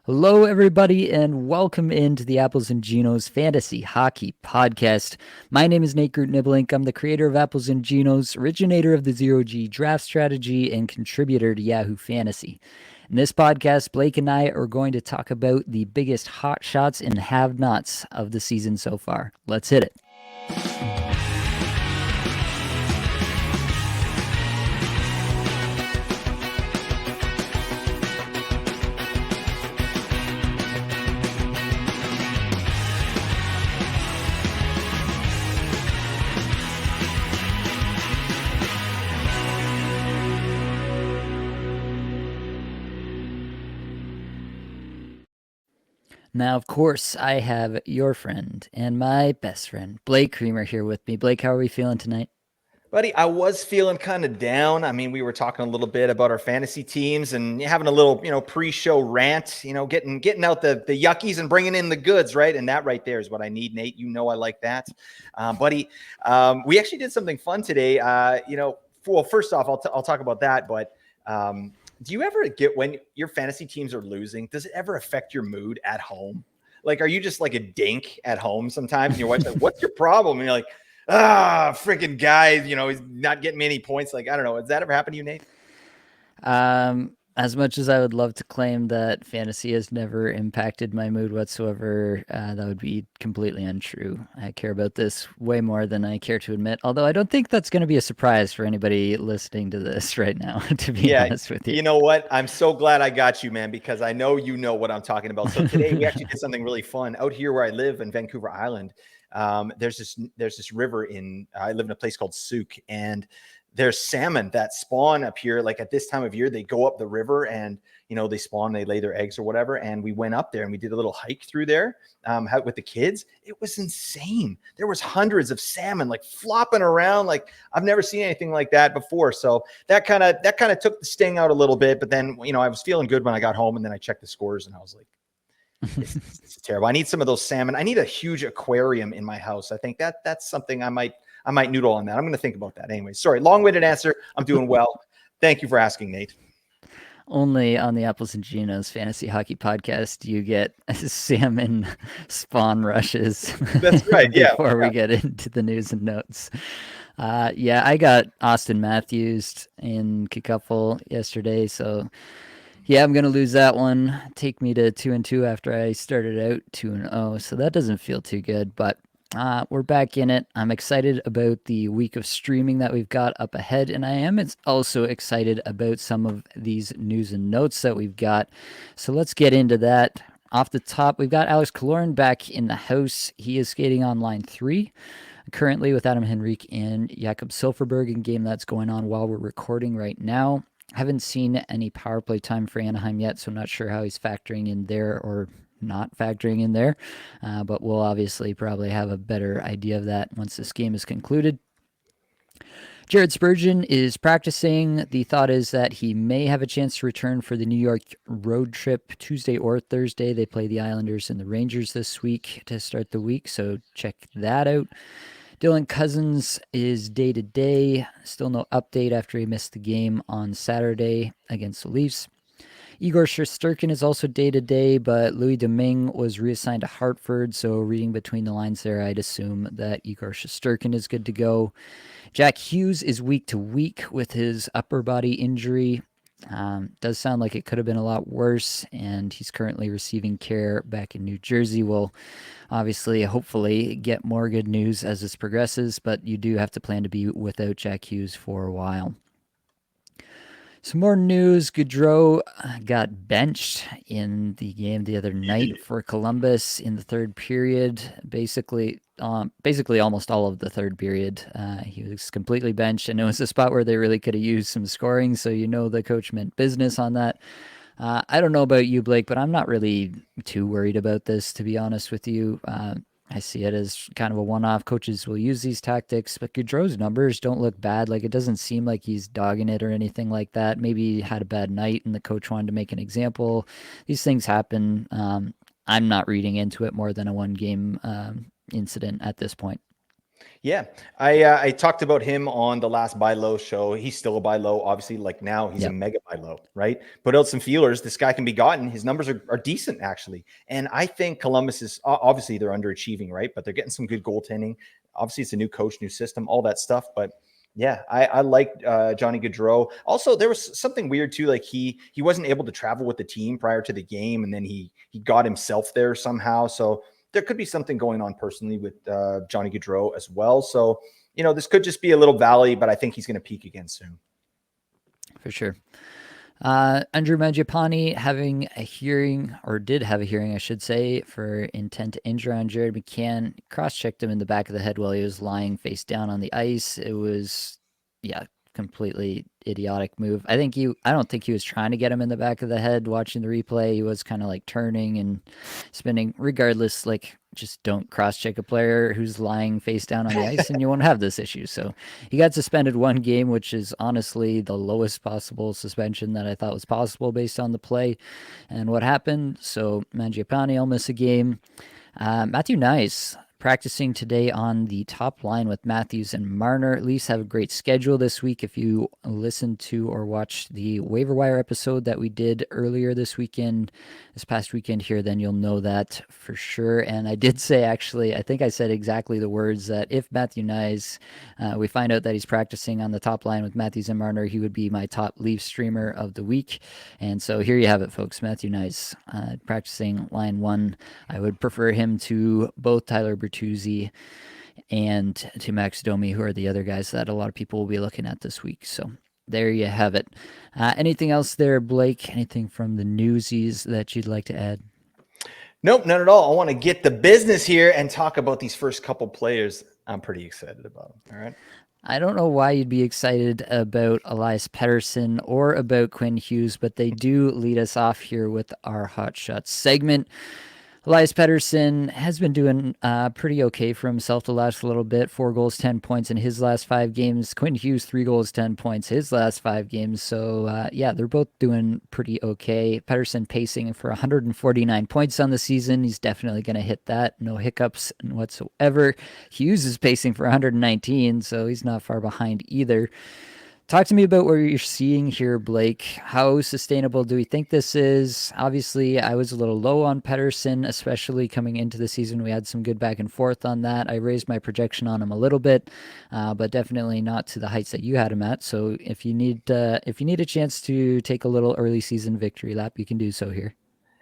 Hello, everybody, and welcome into the Apples and Genos Fantasy Hockey Podcast. My name is Nate Groot Niblink. I'm the creator of Apples and Genos, originator of the Zero G draft strategy, and contributor to Yahoo Fantasy. In this podcast, Blake and I are going to talk about the biggest hot shots and have nots of the season so far. Let's hit it. Now, of course, I have your friend and my best friend, Blake Creamer, here with me. Blake, how are we feeling tonight? Buddy, I was feeling kind of down. I mean, we were talking a little bit about our fantasy teams and having a little, pre-show rant, getting out the yuckies and bringing in the goods, right? And that right there is what I need, Nate. You know I like that. Buddy, we actually did something fun today. Well, first off, I'll talk about that, but do you ever get when your fantasy teams are losing, does it ever affect your mood at home? Like, are you just like a dink at home sometimes? And your wife's like, what's your problem? And you're like, freaking guy, he's not getting me any points. Like, I don't know. Has that ever happened to you, Nate? As much as I would love to claim that fantasy has never impacted my mood whatsoever, that would be completely untrue. I care about this way more than I care to admit, although I don't think that's going to be a surprise for anybody listening to this right now, to be Yeah. honest with you. You know what? I'm so glad I got you, man, because I know you know what I'm talking about. So today we actually did something really fun out here where I live in Vancouver Island. There's this river I live in a place called Souk, and there's salmon that spawn up here. Like at this time of year, they go up the river and, they spawn, they lay their eggs or whatever. And we went up there and we did a little hike through there with the kids. It was insane. There was hundreds of salmon like flopping around. Like I've never seen anything like that before. So that kind of took the sting out a little bit. But then, I was feeling good when I got home and then I checked the scores and I was like, this is terrible. I need some of those salmon. I need a huge aquarium in my house. I think that's something I might noodle on that. I'm going to think about that anyway. Sorry, long-winded answer. I'm doing well. Thank you for asking, Nate. Only on the Apples and Genos Fantasy Hockey Podcast do you get salmon spawn rushes. That's right. Yeah. Before we get into the news and notes. I got Austin Matthews in Kikuffle yesterday, so yeah, I'm gonna lose that one. Take me to 2-2 after I started out 2-0, so that doesn't feel too good. But we're back in it. I'm excited about the week of streaming that we've got up ahead, and I am also excited about some of these news and notes that we've got. So let's get into that. Off the top, we've got Alex Kaloran back in the house. He is skating on line 3 currently with Adam Henrique and Jakob Silfverberg in game that's going on while we're recording right now. Haven't seen any power play time for Anaheim yet, so I'm not sure how he's factoring in there or not factoring in there. But we'll obviously probably have a better idea of that once this game is concluded. Jared Spurgeon is practicing. The thought is that he may have a chance to return for the New York road trip Tuesday or Thursday. They play the Islanders and the Rangers this week to start the week, so check that out. Dylan Cousins is day-to-day. Still no update after he missed the game on Saturday against the Leafs. Igor Shesterkin is also day-to-day, but Louis Domingue was reassigned to Hartford, so reading between the lines there, I'd assume that Igor Shesterkin is good to go. Jack Hughes is week-to-week with his upper body injury. Does sound like it could have been a lot worse, and he's currently receiving care back in New Jersey. We'll obviously, hopefully, get more good news as this progresses, but you do have to plan to be without Jack Hughes for a while. Some more news. Gaudreau got benched in the game the other night for Columbus in the third period. Basically almost all of the third period. He was completely benched, and it was a spot where they really could have used some scoring, so the coach meant business on that. I don't know about you, Blake, but I'm not really too worried about this, to be honest with you. I see it as kind of a one-off. Coaches will use these tactics, but Gaudreau's numbers don't look bad. Like, it doesn't seem like he's dogging it or anything like that. Maybe he had a bad night and the coach wanted to make an example. These things happen. I'm not reading into it more than a one-game incident at this point. Yeah, I talked about him on the last buy low show. He's still a buy low, obviously. Like now, he's a Yep, mega buy low, right? Put out some feelers. This guy can be gotten. His numbers are decent actually, and I think Columbus is obviously they're underachieving, right? But they're getting some good goaltending. Obviously, it's a new coach, new system, all that stuff. But yeah, I like Johnny Gaudreau. Also, there was something weird too. Like he wasn't able to travel with the team prior to the game, and then he got himself there somehow. So there could be something going on personally with Johnny Gaudreau as well. So, this could just be a little valley, but I think he's going to peak again soon. for sure. Andrew Mangiapane having a hearing, or did have a hearing, I should say, for intent to injure on Jared McCann. Cross-checked him in the back of the head while he was lying face down on the ice. It was, yeah, completely idiotic move. I don't think he was trying to get him in the back of the head. Watching the replay, he was kind of like turning and spinning. Regardless, like, just don't cross-check a player who's lying face down on the ice, and you won't have this issue. So he got suspended 1 game, which is honestly the lowest possible suspension that I thought was possible based on the play and what happened. So Mangiapane will miss a game. Matthew Nice practicing today on the top line with Matthews and Marner. At least have a great schedule this week. If you listen to or watch the waiver wire episode that we did earlier this past weekend here, then you'll know that for sure. And I did say, actually, I think I said exactly the words that if Matthew Nice, we find out that he's practicing on the top line with Matthews and Marner, he would be my top Leaf streamer of the week. And so here you have it, folks. Matthew Nice practicing line one. I would prefer him to both Tyler Bertuzzi and to Max Domi, who are the other guys that a lot of people will be looking at this week. So there you have it. Anything else there, Blake? Anything from the newsies that you'd like to add? Nope, not at all. I want to get the business here and talk about these first couple players. I'm pretty excited about them. All right. I don't know why you'd be excited about Elias Pettersson or about Quinn Hughes, but they do lead us off here with our Hot Shots segment. Elias Pettersson has been doing pretty okay for himself the last little bit. 4 goals, 10 points in his last 5 games. Quinn Hughes, 3 goals, 10 points his last 5 games. So, yeah, they're both doing pretty okay. Pettersson pacing for 149 points on the season. He's definitely going to hit that. No hiccups whatsoever. Hughes is pacing for 119, so he's not far behind either. Talk to me about what you're seeing here, Blake. How sustainable do we think this is? Obviously, I was a little low on Pettersson, especially coming into the season. We had some good back and forth on that. I raised my projection on him a little bit, but definitely not to the heights that you had him at. So if you need a chance to take a little early season victory lap, you can do so here.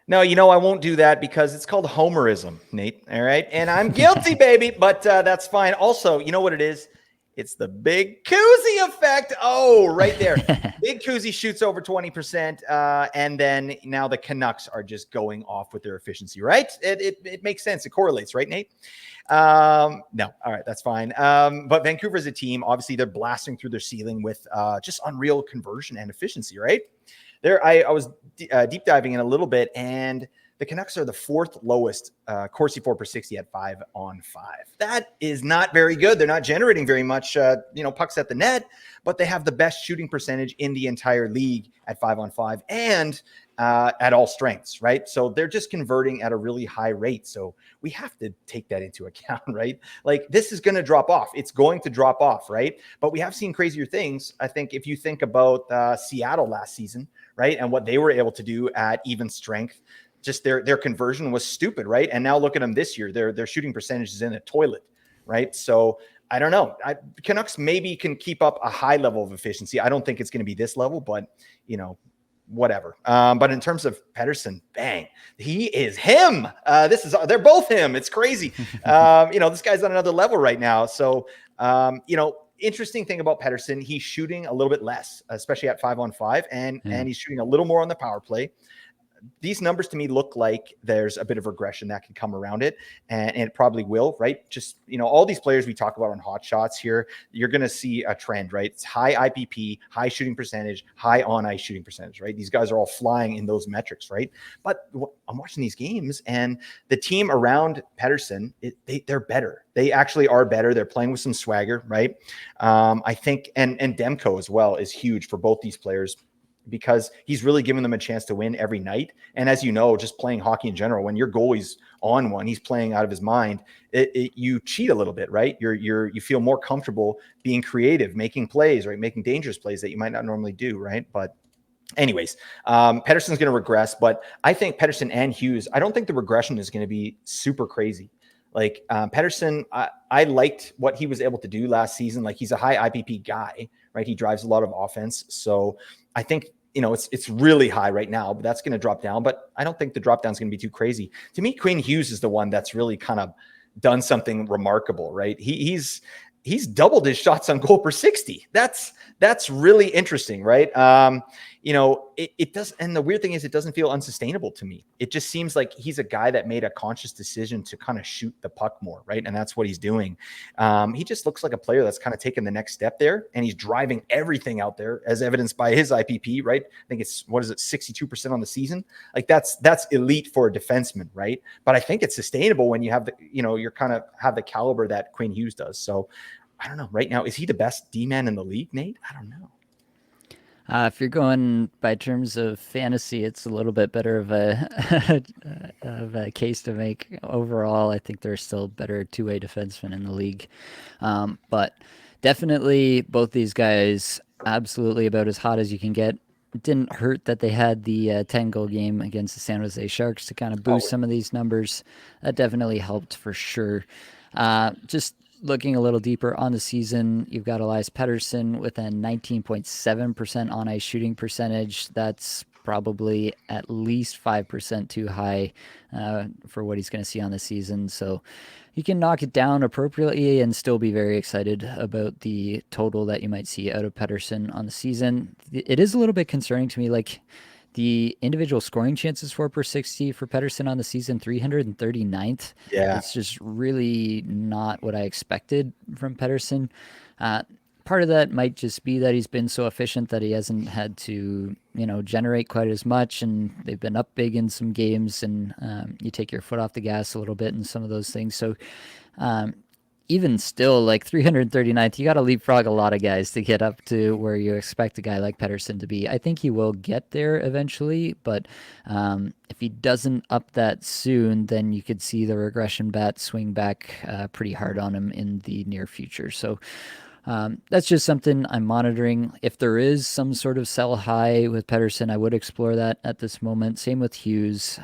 No, I won't do that because it's called homerism, Nate. All right. And I'm guilty, baby, but that's fine. Also, you know what it is? It's the big koozie effect. Oh, right there. Big koozie shoots over 20%. And then now the Canucks are just going off with their efficiency, right? It makes sense. It correlates, right, Nate? No. All right. That's fine. But Vancouver as a team, obviously they're blasting through their ceiling with just unreal conversion and efficiency, right? I was deep diving in a little bit, and the Canucks are the 4th lowest Corsi 4 per 60 at 5-on-5. That is not very good. They're not generating very much, pucks at the net, but they have the best shooting percentage in the entire league at 5-on-5 and at all strengths, right? So they're just converting at a really high rate. So we have to take that into account, right? Like this is going to drop off. It's going to drop off, right? But we have seen crazier things. I think if you think about Seattle last season, right, and what they were able to do at even strength, just their conversion was stupid, right? And now look at them this year. Their shooting percentage is in a toilet, right? So I don't know. Canucks maybe can keep up a high level of efficiency. I don't think it's going to be this level, but whatever. But in terms of Pettersson, bang, he is him. They're both him. It's crazy. This guy's on another level right now. So, interesting thing about Pettersson, he's shooting a little bit less, especially at 5-on-5, and he's shooting a little more on the power play. These numbers to me look like there's a bit of regression that can come around it, and it probably will, right? Just, all these players we talk about on Hot Shots here, you're going to see a trend, right? It's high IPP, high shooting percentage, high on-ice shooting percentage, right? These guys are all flying in those metrics, right? But I'm watching these games, and the team around Pettersson, they're better. They actually are better. They're playing with some swagger, right? I think, and Demko as well is huge for both these players. because he's really giving them a chance to win every night. And as you know, just playing hockey in general, when your goalie's on one, he's playing out of his mind, you cheat a little bit, right? You feel more comfortable being creative, making plays, right? Making dangerous plays that you might not normally do, right? But anyways, Pettersson's going to regress, but I think Pettersson and Hughes, I don't think the regression is going to be super crazy. Like Pettersson, I liked what he was able to do last season. Like he's a high IPP guy, right? He drives a lot of offense. So I think, it's really high right now, but that's going to drop down. But I don't think the drop down is going to be too crazy. To me, Quinn Hughes is the one that's really kind of done something remarkable, right? He's doubled his shots on goal per 60. That's really interesting, right? It does. And the weird thing is it doesn't feel unsustainable to me. It just seems like he's a guy that made a conscious decision to kind of shoot the puck more, right? And that's what he's doing. He just looks like a player that's kind of taken the next step there, and he's driving everything out there as evidenced by his IPP, right? I think it's, 62% on the season. Like that's elite for a defenseman, right? But I think it's sustainable when you have you're kind of have the caliber that Quinn Hughes does. So I don't know. Right now, is he the best D-man in the league, Nate? I don't know. If you're going by terms of fantasy, it's a little bit better of a case to make. Overall, I think there's still better two-way defensemen in the league, but definitely both these guys absolutely about as hot as you can get. It didn't hurt that they had the 10-goal game against the San Jose Sharks to kind of boost some of these numbers. That definitely helped for sure. Just looking a little deeper on the season, you've got Elias Pettersson with a 19.7% on ice shooting percentage. That's probably at least 5% too high for what he's going to see on the season. So you can knock it down appropriately and still be very excited about the total that you might see out of Pettersson on the season. It is a little bit concerning to me, like the individual scoring chances per 60 for Pettersson on the season, 339th. Yeah. It's just really not what I expected from Pettersson. Part of that might just be that he's been so efficient that he hasn't had to, generate quite as much, and they've been up big in some games, and you take your foot off the gas a little bit in some of those things. So even still, like 339th, you got to leapfrog a lot of guys to get up to where you expect a guy like Pettersson to be. I think he will get there eventually, but if he doesn't up that soon, then you could see the regression bat swing back pretty hard on him in the near future. So that's just something I'm monitoring. If there is some sort of sell high with Pettersson, I would explore that at this moment. Same with Hughes.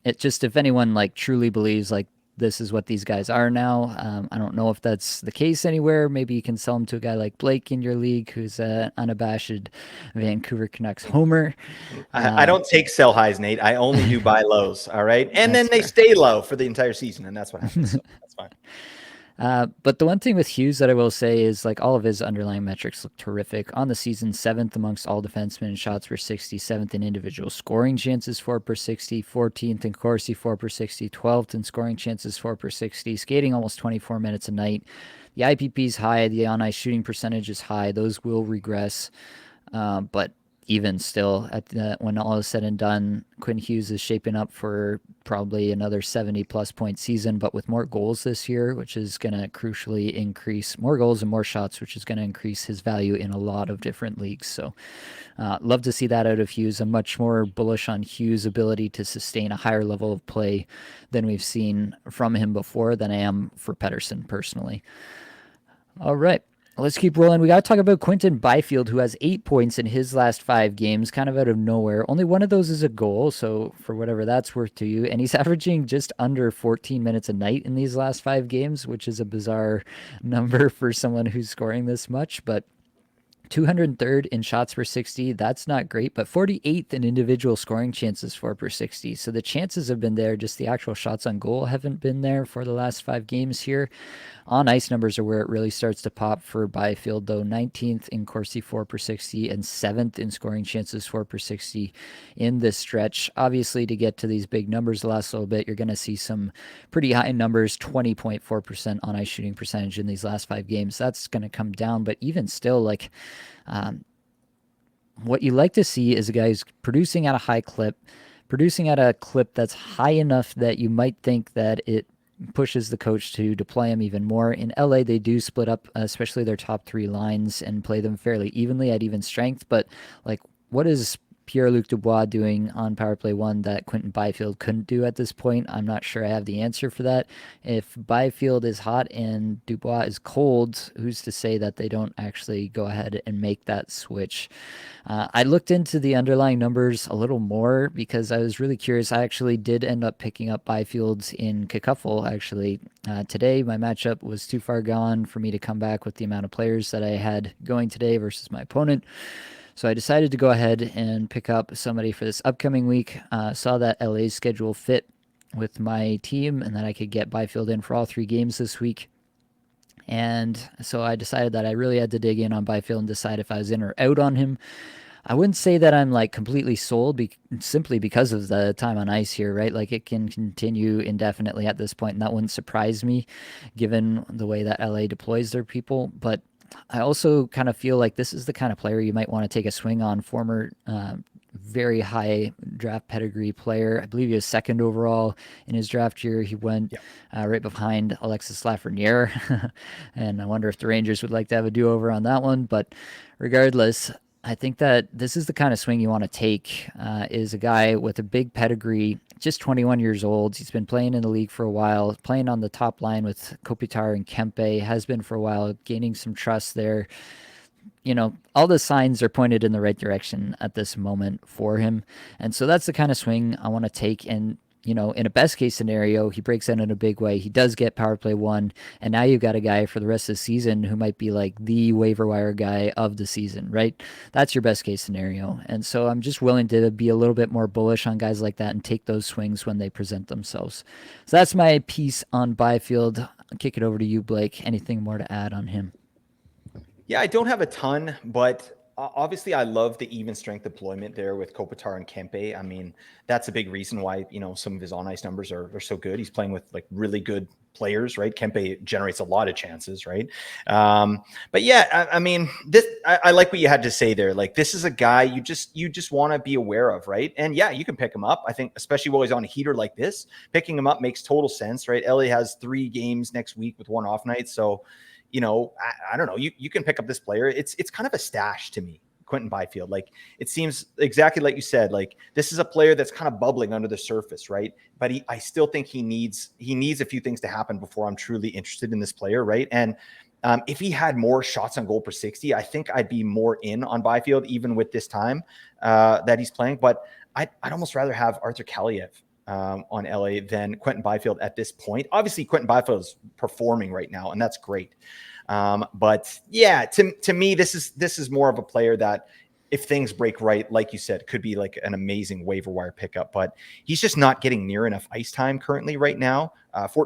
If anyone like truly believes like this is what these guys are now, I don't know if that's the case anywhere. Maybe you can sell them to a guy like Blake in your league, who's an unabashed Vancouver Canucks homer. I don't take sell highs, Nate. I only do buy lows. All right. And then they fair. stay low for the entire season. And that's what happens. So that's fine. But the one thing with Hughes that I will say is like all of his underlying metrics look terrific. On the season, 7th amongst all defensemen in shots per 60, 7th in individual scoring chances per 60, 14th in Corsi per 60, 12th in scoring chances per 60, skating almost 24 minutes a night. The IPP is high, the on-ice shooting percentage is high. Those will regress, but even still, when all is said and done, Quinn Hughes is shaping up for probably another 70-plus point season, but with more goals this year, which is going to crucially increase more goals and more shots, which is going to increase his value in a lot of different leagues. So love to see that out of Hughes. I'm much more bullish on Hughes' ability to sustain a higher level of play than we've seen from him before than I am for Pettersson personally. All right. Let's keep rolling. We got to talk about Quinton Byfield, who has 8 points in his last 5 games, kind of out of nowhere. Only one of those is a goal, so for whatever that's worth to you. And he's averaging just under 14 minutes a night in these last 5 games, which is a bizarre number for someone who's scoring this much. But 203rd in shots per 60. That's not great, but 48th in individual scoring chances per 60. So the chances have been there, just the actual shots on goal haven't been there for the last 5 games here. On ice numbers are where it really starts to pop for Byfield, though. 19th in Corsi per 60 and 7th in scoring chances per 60 in this stretch. Obviously, to get to these big numbers the last little bit, you're going to see some pretty high numbers, 20.4% on ice shooting percentage in these last 5 games. That's going to come down, but even still, like, what you like to see is a guy who's producing at a high clip, producing at a clip that's high enough that you might think that it pushes the coach to deploy him even more. In LA, they do split up, especially their top three lines, and play them fairly evenly at even strength. But like, what is Pierre-Luc Dubois doing on power play one that Quentin Byfield couldn't do at this point? I'm not sure I have the answer for that. If Byfield is hot and Dubois is cold, who's to say that they don't actually go ahead and make that switch? I looked into the underlying numbers a little more because I was really curious. I actually did end up picking up Byfield in Cacuffle. Actually, today my matchup was too far gone for me to come back with the amount of players that I had going today versus my opponent. So I decided to go ahead and pick up somebody for this upcoming week. Saw that LA's schedule fit with my team and that I could get Byfield in for all 3 games this week. And so I decided that I really had to dig in on Byfield and decide if I was in or out on him. I wouldn't say that I'm like completely sold simply because of the time on ice here, right? Like it can continue indefinitely at this point, and that wouldn't surprise me given the way that LA deploys their people. But I also kind of feel like this is the kind of player you might want to take a swing on. Former very high draft pedigree player. I believe he was second overall in his draft year. He went right behind Alexis Lafreniere. And I wonder if the Rangers would like to have a do-over on that one. But regardless, I think that this is the kind of swing you want to take, is a guy with a big pedigree, just 21 years old. He's been playing in the league for a while, playing on the top line with Kopitar and Kempe, has been for a while, gaining some trust there. All the signs are pointed in the right direction at this moment for him. And so that's the kind of swing I want to take. And, in a best case scenario, he breaks out in a big way. He does get power play one. And now you've got a guy for the rest of the season who might be like the waiver wire guy of the season, right? That's your best case scenario. And so I'm just willing to be a little bit more bullish on guys like that and take those swings when they present themselves. So that's my piece on Byfield. I'll kick it over to you, Blake. Anything more to add on him? Yeah, I don't have a ton, but obviously I love the even strength deployment there with Kopitar and Kempe. I mean, that's a big reason why, some of his on ice numbers are so good. He's playing with like really good players, right? Kempe generates a lot of chances, right? But yeah, I mean, I like what you had to say there. Like, this is a guy you just want to be aware of, right? And yeah, you can pick him up. I think, especially while he's on a heater like this, picking him up makes total sense, right? LA has 3 games next week with 1 off night, so I don't know. You can pick up this player. It's kind of a stash to me, Quentin Byfield. Like, it seems exactly like you said. Like, this is a player that's kind of bubbling under the surface, right? But I still think he needs a few things to happen before I'm truly interested in this player, right? And if he had more shots on goal per 60, I think I'd be more in on Byfield, even with this time that he's playing. But I'd almost rather have Arthur Kaliev on LA than Quentin Byfield at this point. Obviously, Quentin Byfield is performing right now, and that's great. But yeah, to me, this is more of a player that, if things break right, like you said, could be like an amazing waiver wire pickup. But he's just not getting near enough ice time currently right now.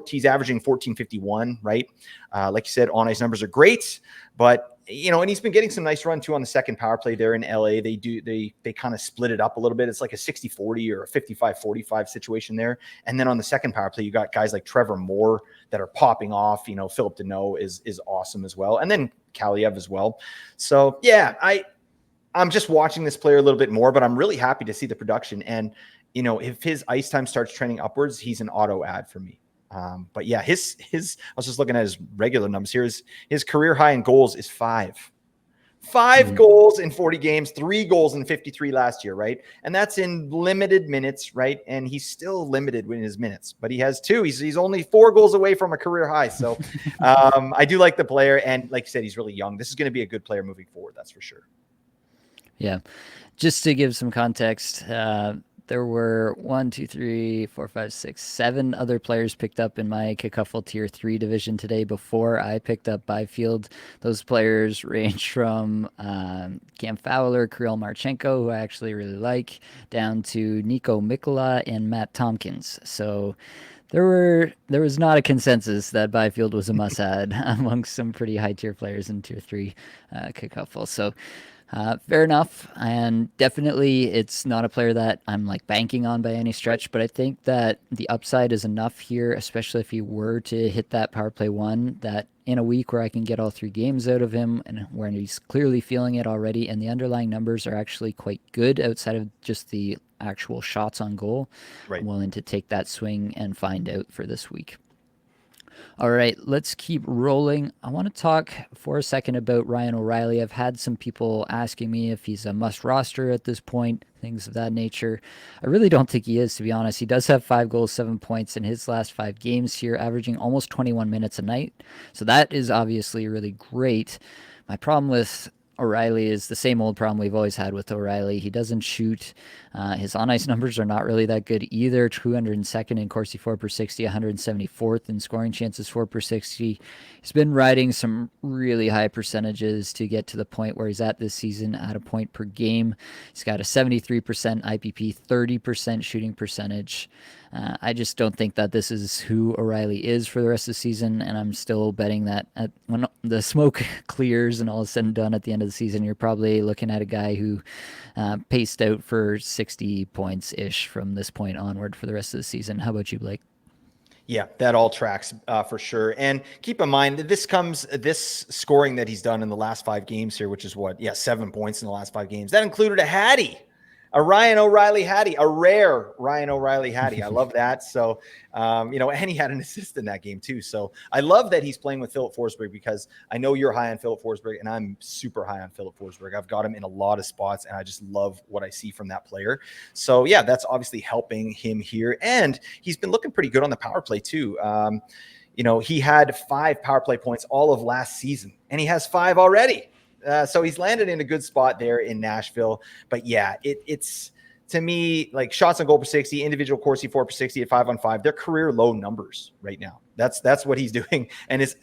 He's averaging 1451, right? Like you said, on ice numbers are great, but and he's been getting some nice run too on the second power play there in LA. They kind of split it up a little bit. It's like a 60-40 or a 55-45 situation there. And then on the second power play, you got guys like Trevor Moore that are popping off. Philip Deneau is awesome as well. And then Kaliev as well. So yeah, I'm just watching this player a little bit more, but I'm really happy to see the production. And, if his ice time starts trending upwards, he's an auto ad for me. But yeah, his I was just looking at his regular numbers here. His career high in goals is 5. 5 goals in 40 games, 3 goals in 53 last year, right? And that's in limited minutes, right? And he's still limited in his minutes, but he has 2. He's only 4 goals away from a career high. So I do like the player. And like you said, he's really young. This is going to be a good player moving forward. That's for sure. Yeah. Just to give some context, there were 1, 2, 3, 4, 5, 6, 7 other players picked up in my Cacuffle Tier 3 division today before I picked up Byfield. Those players range from Cam Fowler, Kirill Marchenko, who I actually really like, down to Nico Mikkola and Matt Tompkins. So there was not a consensus that Byfield was a must-add amongst some pretty high-tier players in Tier 3 Cacuffle. So fair enough. And definitely it's not a player that I'm like banking on by any stretch, but I think that the upside is enough here, especially if he were to hit that power play one, that in a week where I can get all 3 games out of him and where he's clearly feeling it already, and the underlying numbers are actually quite good outside of just the actual shots on goal. Right. I'm willing to take that swing and find out for this week. All right, let's keep rolling. I want to talk for a second about Ryan O'Reilly. I've had some people asking me if he's a must roster at this point, things of that nature. I really don't think he is, to be honest. He does have 5 goals, 7 points in his last 5 games here, averaging almost 21 minutes a night. So that is obviously really great. My problem with O'Reilly is the same old problem we've always had with O'Reilly. He doesn't shoot. His on ice numbers are not really that good either. 202nd in Corsi 4 per 60, 174th in scoring chances 4 per 60. He's been riding some really high percentages to get to the point where he's at this season at a point per game. He's got a 73% IPP, 30% shooting percentage. I just don't think that this is who O'Reilly is for the rest of the season, and I'm still betting that when the smoke clears and all is said and done at the end of the season, you're probably looking at a guy who paced out for 60 points-ish from this point onward for the rest of the season. How about you, Blake? Yeah, that all tracks for sure. And keep in mind that this scoring that he's done in the last 5 games here, which is 7 points in the last 5 games. That included a Hattie, a Ryan O'Reilly Hattie, a rare Ryan O'Reilly Hattie. I love that. So, and he had an assist in that game too. So I love that he's playing with Philip Forsberg, because I know you're high on Philip Forsberg and I'm super high on Philip Forsberg. I've got him in a lot of spots and I just love what I see from that player. So yeah, that's obviously helping him here. And he's been looking pretty good on the power play too. He had 5 power play points all of last season and he has 5 already. So he's landed in a good spot there in Nashville. But yeah, it's to me, like shots on goal per 60, individual Corsi 4 per 60 at 5-on-5, they're career low numbers right now. That's what he's doing. And his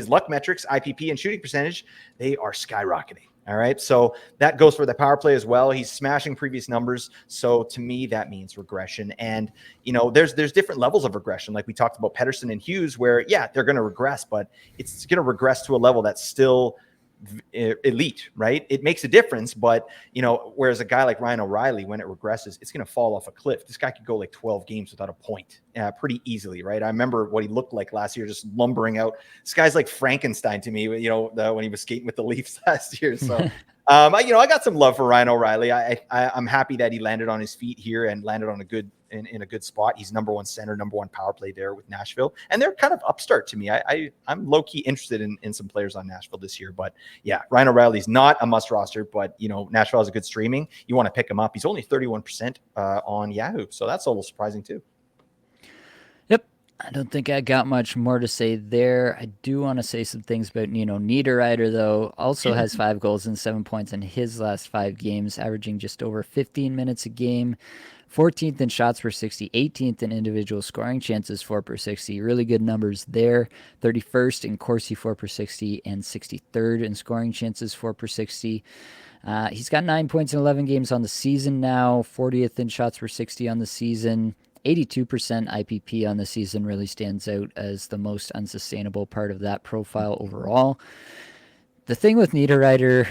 luck metrics, IPP and shooting percentage, they are skyrocketing. All right. So that goes for the power play as well. He's smashing previous numbers. So to me, that means regression. And, there's different levels of regression. Like we talked about Pettersson and Hughes, where, yeah, they're going to regress, but it's going to regress to a level that's still elite, right? It makes a difference, but whereas a guy like Ryan O'Reilly, when it regresses, it's going to fall off a cliff. This guy could go like 12 games without a point pretty easily, right? I remember what he looked like last year, just lumbering out. This guy's like Frankenstein to me, when he was skating with the Leafs last year. So I got some love for Ryan O'Reilly. I'm happy that he landed on his feet here and landed on in a good spot. He's number 1 center, number 1 power play there with Nashville. And they're kind of upstart to me. I'm low-key interested in some players on Nashville this year. But yeah, Ryan O'Reilly's not a must roster, but Nashville has a good streaming. You want to pick him up. He's only 31% on Yahoo. So that's a little surprising too. Yep. I don't think I got much more to say there. I do want to say some things about Nino Niederreiter, though. Also has 5 goals and 7 points in his last 5 games, averaging just over 15 minutes a game. 14th in shots per 60, 18th in individual scoring chances 4 per 60. Really good numbers there. 31st in Corsi 4 per 60 and 63rd in scoring chances 4 per 60. He's got 9 points in 11 games on the season now. 40th in shots per 60 on the season. 82% IPP on the season really stands out as the most unsustainable part of that profile overall. The thing with Niederreiter,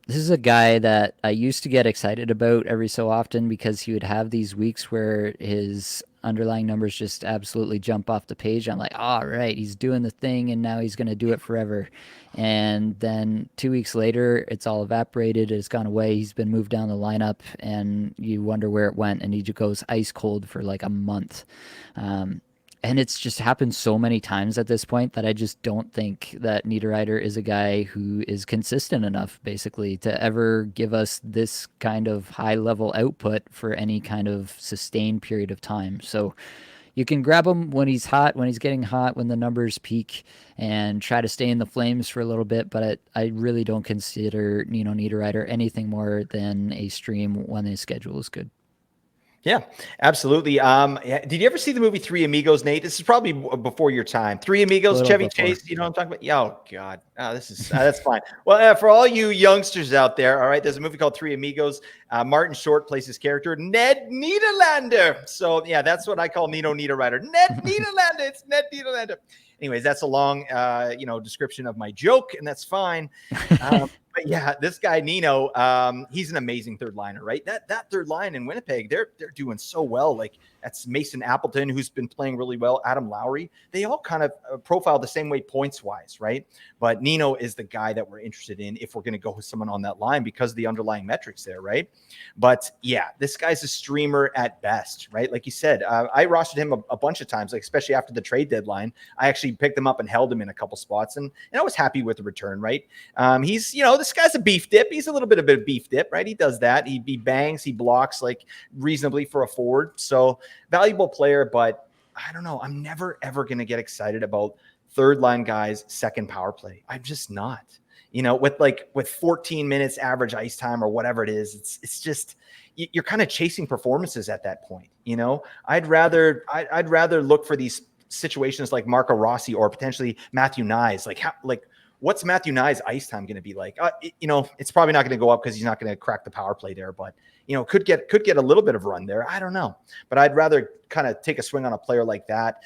this is a guy that I used to get excited about every so often because he would have these weeks where his underlying numbers just absolutely jump off the page. I'm like, all right, he's doing the thing and now he's going to do it forever. And then 2 weeks later, it's all evaporated. It's gone away. He's been moved down the lineup and you wonder where it went. And he just goes ice cold for like a month. And it's just happened so many times at this point that I just don't think that Niederreiter is a guy who is consistent enough, basically, to ever give us this kind of high-level output for any kind of sustained period of time. So you can grab him when he's hot, when he's getting hot, when the numbers peak, and try to stay in the flames for a little bit. But I really don't consider Nino Niederreiter anything more than a stream when his schedule is good. Yeah, absolutely. Did you ever see the movie Three Amigos, Nate? This is probably before your time. Three Amigos, Chevy Chase. You know what I'm talking about? Yeah, oh God, that's fine. Well, for all you youngsters out there, all right, there's a movie called Three Amigos. Martin Short plays his character Ned Niederlander. So yeah, that's what I call Nino Niederreiter. Ned Niederlander. It's Ned Niederlander. Anyways, that's a long, description of my joke, and that's fine. But yeah, this guy Nino, he's an amazing third liner, right? That third line in Winnipeg, they're doing so well. Like that's Mason Appleton, who's been playing really well. Adam Lowry, they all kind of profile the same way points wise, right? But Nino is the guy that we're interested in if we're going to go with someone on that line because of the underlying metrics there, right? But yeah, this guy's a streamer at best, right? Like you said, I rostered him a bunch of times, like especially after the trade deadline. I actually picked him up and held him in a couple spots, and I was happy with the return, right? He's, this guy's a beef dip. He's a little bit of a beef dip, right? He does that. He bangs, he blocks like reasonably for a forward. So valuable player, but I don't know. I'm never, ever going to get excited about third line guys, second power play. I'm just not, with 14 minutes average ice time or whatever it is. It's just, you're kind of chasing performances at that point. I'd rather look for these situations like Marco Rossi or potentially Matthew Nyes, what's Matthew Nye's ice time going to be like? It's probably not going to go up because he's not going to crack the power play there, but could get a little bit of run there. I don't know, but I'd rather kind of take a swing on a player like that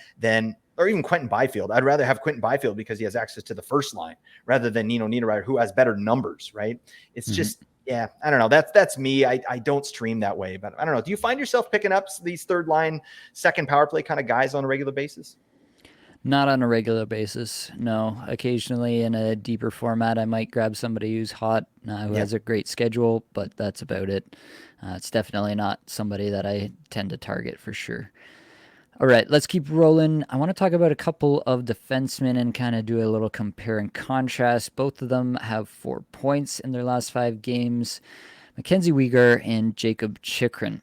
or even Quentin Byfield. I'd rather have Quentin Byfield because he has access to the first line rather than Nino Niederreiter, who has better numbers, right? It's just, yeah, I don't know. That's me. I don't stream that way, but I don't know. Do you find yourself picking up these third line, second power play kind of guys on a regular basis? Not on a regular basis, no. Occasionally in a deeper format, I might grab somebody who's hot, who Yeah. has a great schedule, but that's about it. It's definitely not somebody that I tend to target for sure. All right, let's keep rolling. I want to talk about a couple of defensemen and kind of do a little compare and contrast. Both of them have 4 points in their last 5 games. Mackenzie Weegar and Jacob Chikrin.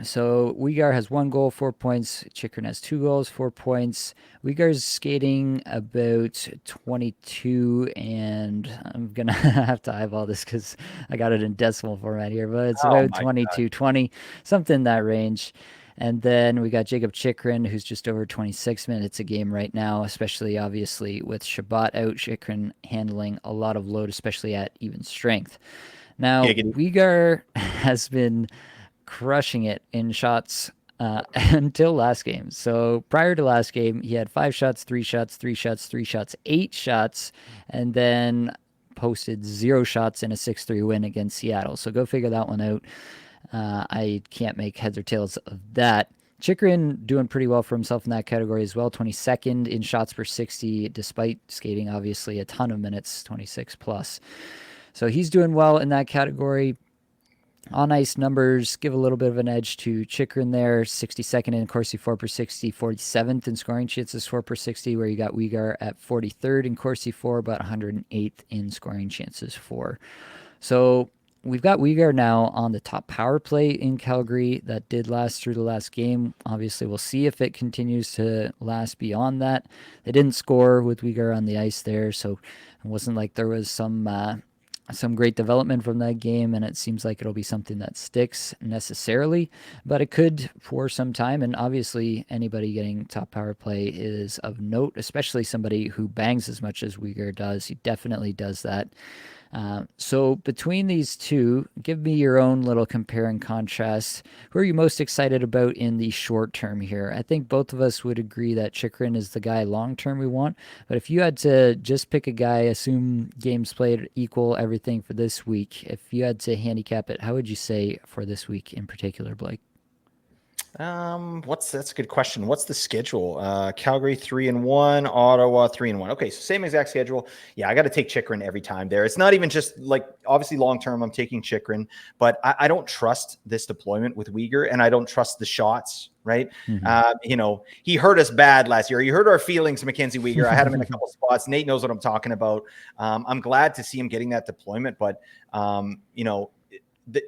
So Uyghur has 1 goal, 4 points. Chikrin has 2 goals, 4 points. Uyghur's skating about 22, and I'm going to have to eyeball this because I got it in decimal format here, but it's Oh about my 22, 20, something in that range. And then we got Jacob Chikrin, who's just over 26 minutes a game right now, especially obviously with Shabbat out. Chikrin handling a lot of load, especially at even strength. Now, Giggity. Uyghur has been crushing it in shots until last game. So prior to last game, he had 5 shots, 3 shots, 3 shots, 3 shots, 8 shots, and then posted 0 shots in a 6-3 win against Seattle. So go figure that one out. I can't make heads or tails of that. Chikrin doing pretty well for himself in that category as well. 22nd in shots per 60, despite skating obviously a ton of minutes, 26 plus. So he's doing well in that category. On ice numbers give a little bit of an edge to Chikrin there. 62nd in Corsi 4 per 60, 47th in scoring chances 4 per 60, where you got Uyghur at 43rd in Corsi 4, but 108th in scoring chances 4. So we've got Uyghur now on the top power play in Calgary. That did last through the last game. Obviously, we'll see if it continues to last beyond that. They didn't score with Uyghur on the ice there, so it wasn't like there was some great development from that game, and it seems like it'll be something that sticks necessarily, but it could for some time. And obviously, anybody getting top power play is of note, especially somebody who bangs as much as Uyghur does. He definitely does that. So between these two, give me your own little compare and contrast. Who are you most excited about in the short term here? I think both of us would agree that Chikrin is the guy long term we want. But if you had to just pick a guy, assume games played equal everything for this week, if you had to handicap it, how would you say for this week in particular, Blake? That's a good question. What's the schedule? Calgary 3-1, Ottawa 3-1. Okay, so same exact schedule. Yeah, I got to take Chikrin every time there. It's not even just like obviously long term. I'm taking Chikrin, but I don't trust this deployment with Uyghur, and I don't trust the shots. Right? He hurt us bad last year. He hurt our feelings, Mackenzie Uyghur. I had him in a couple spots. Nate knows what I'm talking about. I'm glad to see him getting that deployment, but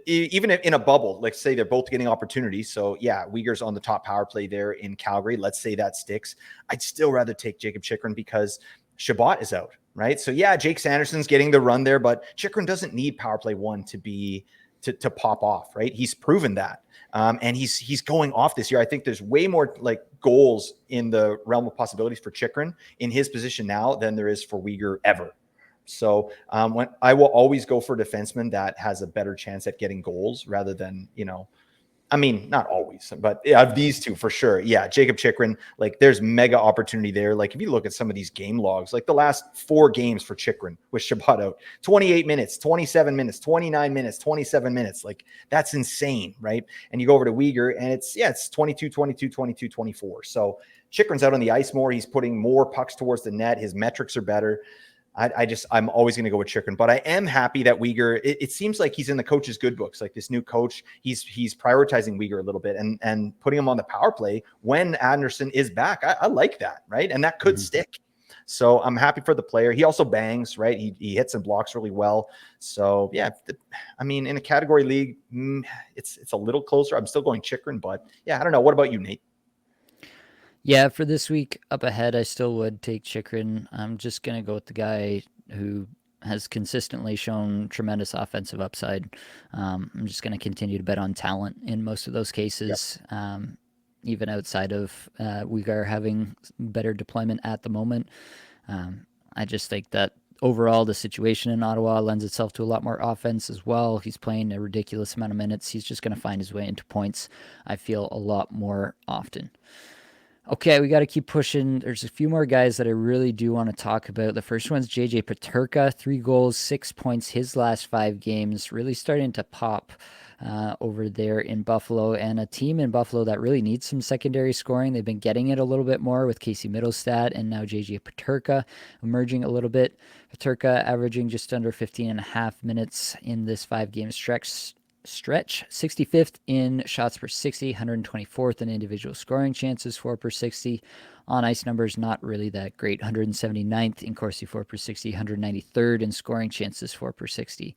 even in a bubble, let's say they're both getting opportunities. So yeah, Uyghur's on the top power play there in Calgary. Let's say that sticks. I'd still rather take Jacob Chikrin because Shabbat is out, right? So yeah, Jake Sanderson's getting the run there, but Chikrin doesn't need power play 1 to pop off, right? He's proven that. And he's going off this year. I think there's way more like goals in the realm of possibilities for Chikrin in his position now than there is for Uyghur ever. So when I will always go for a defenseman that has a better chance at getting goals rather than, I mean, not always, but yeah, of these two for sure. Yeah, Jacob Chikrin, like there's mega opportunity there. Like if you look at some of these game logs, like the last 4 games for Chikrin with Shabbat out, 28 minutes, 27 minutes, 29 minutes, 27 minutes. Like that's insane, right? And you go over to Uyghur and it's 22, 22, 22, 24. So Chikrin's out on the ice more. He's putting more pucks towards the net. His metrics are better. I'm always going to go with Chikrin, but I am happy that Uyghur, it seems like he's in the coach's good books. Like this new coach, he's prioritizing Uyghur a little bit and putting him on the power play when Anderson is back. I like that. Right. And that could stick. So I'm happy for the player. He also bangs, right? He hits and blocks really well. So yeah, I mean, in a category league, it's a little closer. I'm still going Chikrin, but yeah, I don't know. What about you, Nate? Yeah, for this week up ahead, I still would take Chikrin. I'm just going to go with the guy who has consistently shown tremendous offensive upside. I'm just going to continue to bet on talent in most of those Yep. cases, even outside of Uyghur having better deployment at the moment. I just think that overall the situation in Ottawa lends itself to a lot more offense as well. He's playing a ridiculous amount of minutes. He's just going to find his way into points, I feel, a lot more often. Okay, we got to keep pushing. There's a few more guys that I really do want to talk about. The first one's JJ Peterka, 3 goals, 6 points his last 5 games, really starting to pop over there in Buffalo, and a team in Buffalo that really needs some secondary scoring. They've been getting it a little bit more with Casey Middlestat and now JJ Peterka emerging a little bit. Peterka averaging just under 15 and a half minutes in this 5-game stretch, 65th in shots per 60, 124th in individual scoring chances, 4 per 60. On ice numbers, not really that great. 179th in Corsi 4 per 60, 193rd in scoring chances, 4 per 60.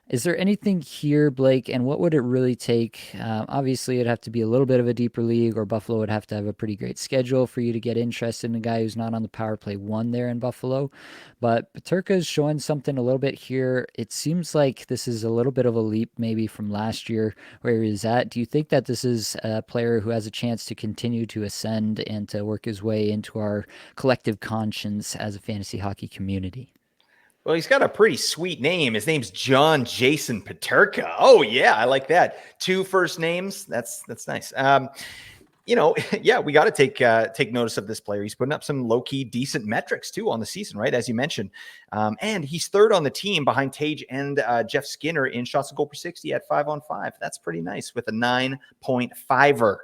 Is there anything here, Blake, and what would it really take? Obviously, it'd have to be a little bit of a deeper league, or Buffalo would have to have a pretty great schedule for you to get interested in a guy who's not on the power play 1 there in Buffalo. But Peterka is showing something a little bit here. It seems like this is a little bit of a leap maybe from last year where he was at. Do you think that this is a player who has a chance to continue to ascend and to work his way into our collective conscience as a fantasy hockey community? Well, he's got a pretty sweet name. His name's John Jason Peterka. Oh yeah, I like that. 2 first names. That's nice. Yeah, we got to take notice of this player. He's putting up some low key decent metrics too on the season, right? As you mentioned, and he's 3rd on the team behind Tage and Jeff Skinner in shots and goal per 60 at 5-on-5. That's pretty nice with a 9.5er.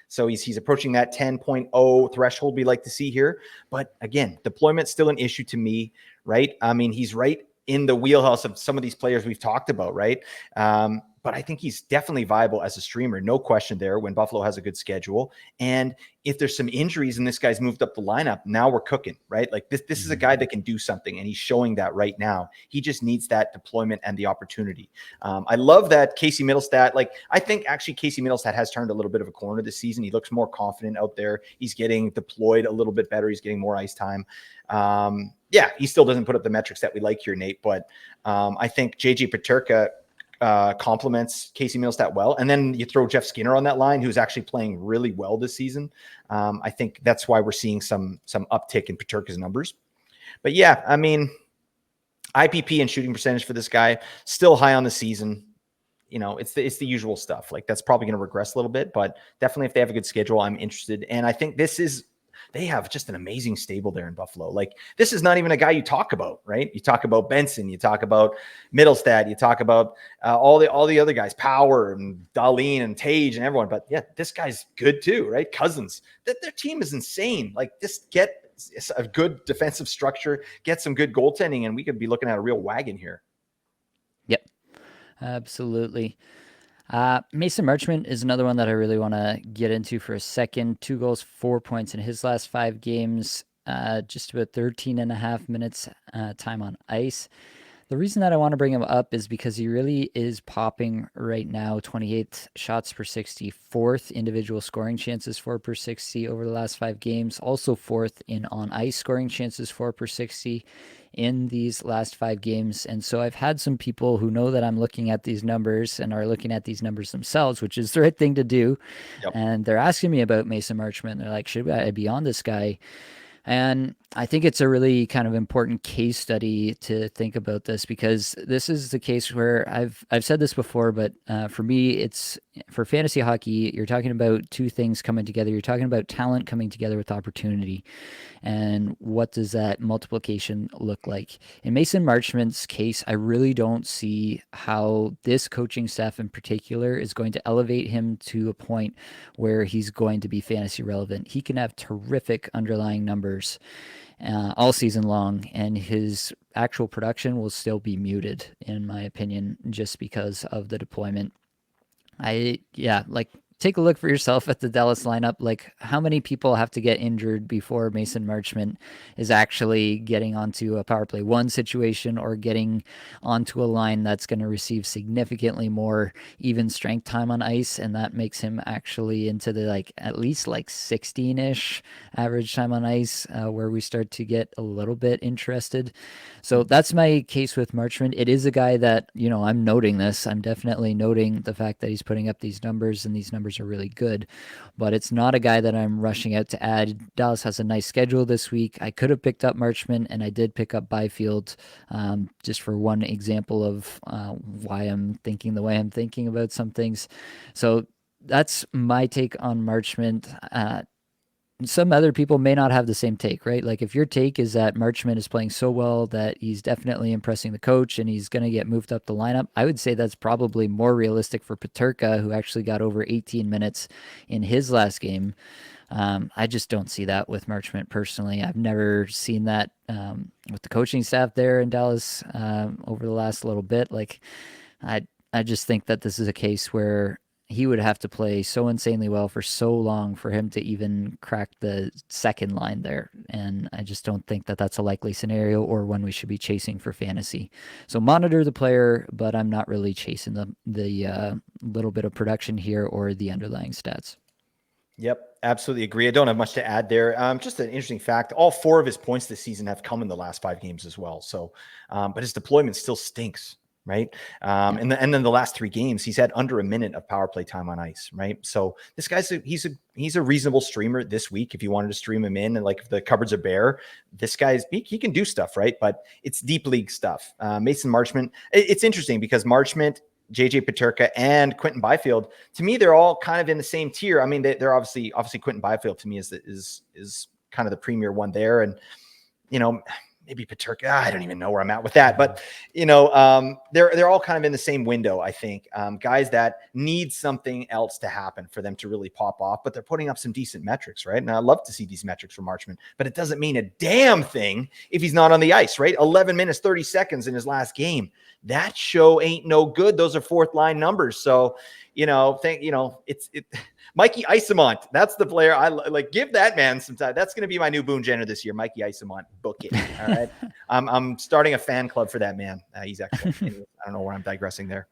So he's approaching that 10.0 threshold we like to see here. But again, deployment's still an issue to me, right? I mean, he's right in the wheelhouse of some of these players we've talked about, right? But I think he's definitely viable as a streamer. No question there when Buffalo has a good schedule. And if there's some injuries and this guy's moved up the lineup, now we're cooking, right? Like this is a guy that can do something, and he's showing that right now. He just needs that deployment and the opportunity. I love that Casey Middlestat. Like I think actually Casey Middlestat has turned a little bit of a corner this season. He looks more confident out there. He's getting deployed a little bit better. He's getting more ice time. Yeah, he still doesn't put up the metrics that we like here, Nate, but I think JJ Peterka complements Casey Middlestat well. And then you throw Jeff Skinner on that line, who's actually playing really well this season. I think that's why we're seeing some uptick in Peterka's numbers. But yeah, I mean, IPP and shooting percentage for this guy still high on the season. You know, it's the usual stuff. Like that's probably going to regress a little bit, but definitely if they have a good schedule, I'm interested. And I think they have just an amazing stable there in Buffalo. Like this is not even a guy you talk about, right? You talk about Benson, you talk about Middlestat, you talk about all the other guys, Power and Darlene and Tage and everyone. But yeah, this guy's good too, right? Cousins, their team is insane. Like just get a good defensive structure, get some good goaltending, and we could be looking at a real wagon here. Yep, absolutely. Mason Marchment is another one that I really want to get into for a second. 2 goals, 4 points in his last 5 games, just about 13 and a half minutes time on ice. The reason that I want to bring him up is because he really is popping right now. 28th shots per 60, 4th individual scoring chances, 4 per 60 over the last 5 games. Also 4th in on ice scoring chances, 4 per 60 in these last 5 games. And so I've had some people who know that I'm looking at these numbers and are looking at these numbers themselves, which is the right thing to do. Yep. And they're asking me about Mason Marchment. They're like, should I be on this guy? And I think it's a really kind of important case study to think about this, because this is the case where I've said this before, but for me, it's for fantasy hockey. You're talking about two things coming together. You're talking about talent coming together with opportunity. And what does that multiplication look like? In Mason Marchment's case, I really don't see how this coaching staff in particular is going to elevate him to a point where he's going to be fantasy relevant. He can have terrific underlying numbers all season long, and his actual production will still be muted, in my opinion, just because of the deployment. Like, take a look for yourself at the Dallas lineup. Like, how many people have to get injured before Mason Marchment is actually getting onto a power play one situation or getting onto a line that's going to receive significantly more even strength time on ice, and that makes him actually into the like at least like 16-ish average time on ice, where we start to get a little bit interested. So that's my case with Marchment. It is a guy that, I'm noting this. I'm definitely noting the fact that he's putting up these numbers, and these numbers are really good. But it's not a guy that I'm rushing out to add. Dallas has a nice schedule this week. I could have picked up Marchment, and I did pick up Byfield, just for one example of why I'm thinking the way I'm thinking about some things. So that's my take on Marchment. Some other people may not have the same take, right? Like, if your take is that Marchment is playing so well that he's definitely impressing the coach and he's going to get moved up the lineup, I would say that's probably more realistic for Peterka, who actually got over 18 minutes in his last game. I just don't see that with Marchment personally. I've never seen that with the coaching staff there in Dallas over the last little bit. Like, I just think that this is a case where he would have to play so insanely well for so long for him to even crack the second line there. And I just don't think that that's a likely scenario or one we should be chasing for fantasy. So monitor the player, but I'm not really chasing the little bit of production here or the underlying stats. Yep, absolutely agree. I don't have much to add there. Just an interesting fact: all 4 of his points this season have come in the last 5 games as well. So, but his deployment still stinks, right? Yeah. And then the last 3 games, he's had under a minute of power play time on ice, right? So this guy's he's a reasonable streamer this week if you wanted to stream him in, and like if the cupboards are bare, this guy's he can do stuff, right? But it's deep league stuff. Mason Marchment, it's interesting because Marchment, JJ Peterka, and Quentin Byfield, to me, they're all kind of in the same tier. I mean, they're obviously Quentin Byfield to me is kind of the premier one there. And, maybe Peterka, I don't even know where I'm at with that, but they're all kind of in the same window. I think guys that need something else to happen for them to really pop off, but they're putting up some decent metrics, right? And I love to see these metrics from Marchment, but it doesn't mean a damn thing if he's not on the ice, right? 11 minutes, 30 seconds in his last game. That show ain't no good. Those are 4th line numbers. So, it's Mikey Isamont. That's the player I like. Give that man some time. That's going to be my new Boone Jenner this year. Mikey Isamont. Book it. All right. I'm starting a fan club for that man. He's excellent. Anyways, I don't know where I'm digressing there.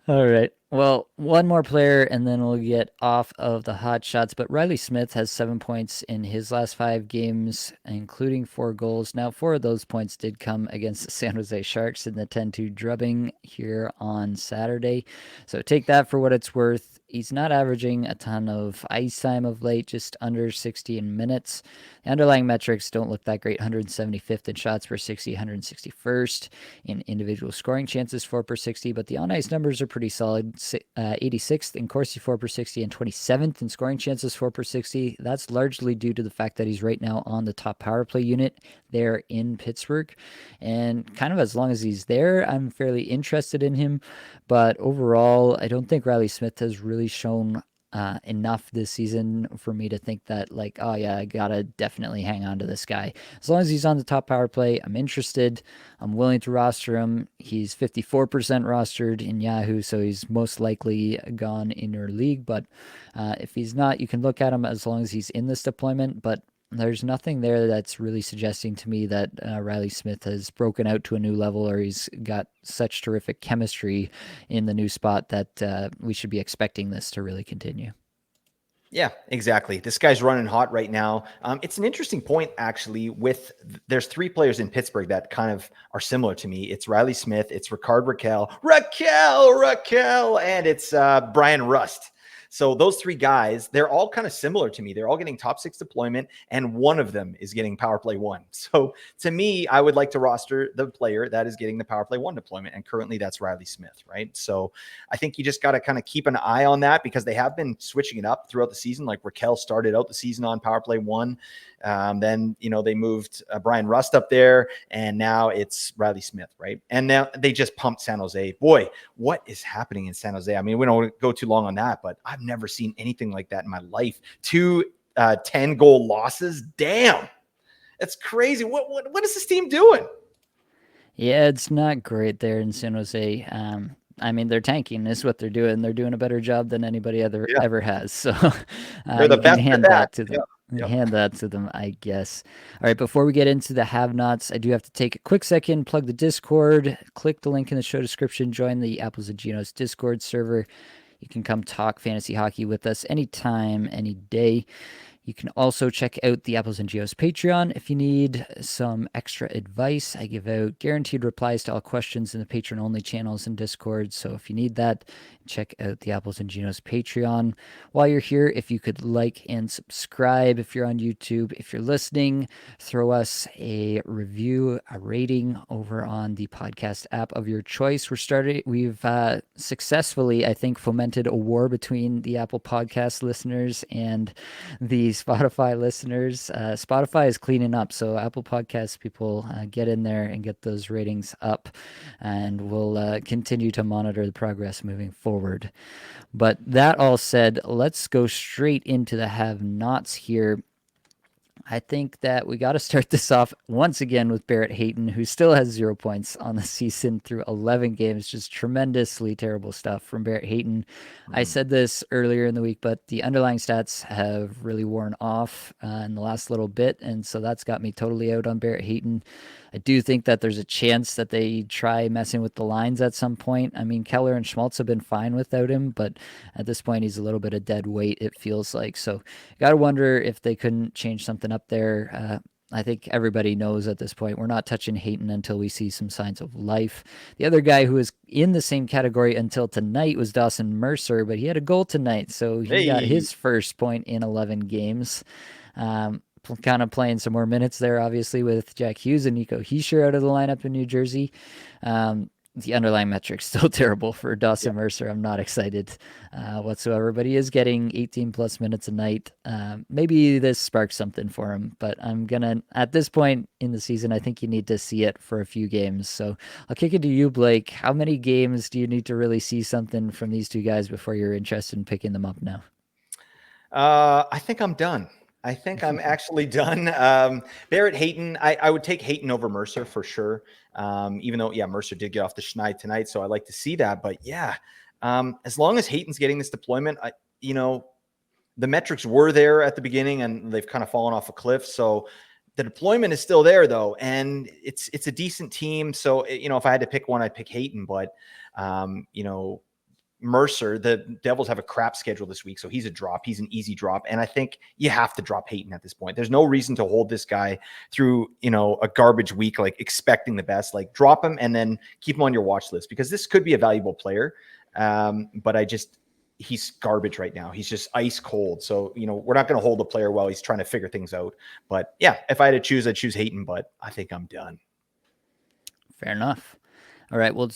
All right. Well, one more player, and then we'll get off of the hot shots. But Riley Smith has 7 points in his last 5 games, including 4 goals. Now, 4 of those points did come against the San Jose Sharks in the 10-2 drubbing here on Saturday. So take that for what it's worth. He's not averaging a ton of ice time of late, just under 60 in minutes. The underlying metrics don't look that great. 175th in shots per 60, 161st in individual scoring chances, 4 per 60. But the on ice numbers are pretty solid. 86th in Corsi, 4 per 60, and 27th in scoring chances, 4 per 60. That's largely due to the fact that he's right now on the top power play unit there in Pittsburgh. And kind of as long as he's there, I'm fairly interested in him. But overall, I don't think Riley Smith has really shown enough this season for me to think that, like, oh yeah, I gotta definitely hang on to this guy. As long as he's on the top power play, I'm interested. I'm willing to roster him. He's 54% rostered in Yahoo, so he's most likely gone in your league. But if he's not, you can look at him as long as he's in this deployment. But there's nothing there that's really suggesting to me that Riley Smith has broken out to a new level, or he's got such terrific chemistry in the new spot that we should be expecting this to really continue. Yeah, exactly. This guy's running hot right now. It's an interesting point, actually, there's 3 players in Pittsburgh that kind of are similar to me. It's Riley Smith, it's Rickard Rakell, and it's Brian Rust. So those three guys, they're all kind of similar to me. They're all getting top 6 deployment, and one of them is getting power play 1. So to me, I would like to roster the player that is getting the power play 1 deployment, and currently that's Riley Smith, right? So I think you just got to kind of keep an eye on that, because they have been switching it up throughout the season. Like Raquel started out the season on power play 1. Then, they moved Brian Rust up there, and now it's Riley Smith, right? And now they just pumped San Jose. Boy, what is happening in San Jose? I mean, we don't go too long on that, but I've never seen anything like that in my life. 2 10-goal losses. Damn, that's crazy. What is this team doing? Yeah, it's not great there in San Jose. I mean, they're tanking is what they're doing. They're doing a better job than anybody Yeah, ever has. So they're the you can best at hand that. that to Yeah. them. Yep. Hand that to them, I guess. All right, before we get into the have-nots, I do have to take a quick second, plug the Discord, click the link in the show description, join the Apples and Genos Discord server. You can come talk fantasy hockey with us anytime, any day. You can also check out the Apples and Geos Patreon if you need some extra advice. I give out guaranteed replies to all questions in the patron only channels and Discord. So if you need that, check out the Apples and Genos Patreon. While you're here, if you could like and subscribe if you're on YouTube. If you're listening, throw us a review, a rating over on the podcast app of your choice. We've successfully, I think, fomented a war between the Apple Podcast listeners and the Spotify listeners. Spotify is cleaning up, so Apple Podcasts people, get in there and get those ratings up, and we'll continue to monitor the progress moving forward. But that all said, let's go straight into the have-nots here. I think that we got to start this off once again with Barrett Hayton, who still has 0 points on the season through 11 games. Just tremendously terrible stuff from Barrett Hayton. I said this earlier in the week, but the underlying stats have really worn off in the last little bit, and so that's got me totally out on Barrett Hayton. I do think that there's a chance that they try messing with the lines at some point. I mean, Keller and Schmaltz have been fine without him, but at this point, he's a little bit of dead weight, it feels like. So, got to wonder if they couldn't change something up there. I think everybody knows at this point we're not touching Hayton until we see some signs of life. The other guy who was in the same category until tonight was Dawson Mercer, but he had a goal tonight, so he got Hey. his first point in 11 games. Kind of playing some more minutes there, obviously, with Jack Hughes and Nico Hischier out of the lineup in New Jersey. The underlying metrics still terrible for Dawson Mercer. I'm not excited whatsoever, but he is getting 18 plus minutes a night. Maybe this sparks something for him, but at this point in the season, I think you need to see it for a few games. So I'll kick it to you, Blake. How many games do you need to really see something from these two guys before you're interested in picking them up now? I think I'm done. I think I'm actually done. Barrett Hayton, I would take Hayton over Mercer for sure. Even though, Mercer did get off the schneid tonight, so I like to see that. But as long as Hayton's getting this deployment, the metrics were there at the beginning, and they've kind of fallen off a cliff. So the deployment is still there, though, and it's a decent team. So if I had to pick one, I'd pick Hayton. But Mercer, the Devils have a crap schedule this week, so he's a drop. He's an easy drop, and I think you have to drop Hayton at this point. There's no reason to hold this guy through, a garbage week, like expecting the best. Like drop him and then keep him on your watch list, because this could be a valuable player. But he's garbage right now. He's just ice cold. So, we're not going to hold the player while he's trying to figure things out. But if I had to choose, I'd choose Hayton, but I think I'm done. Fair enough. All right, well,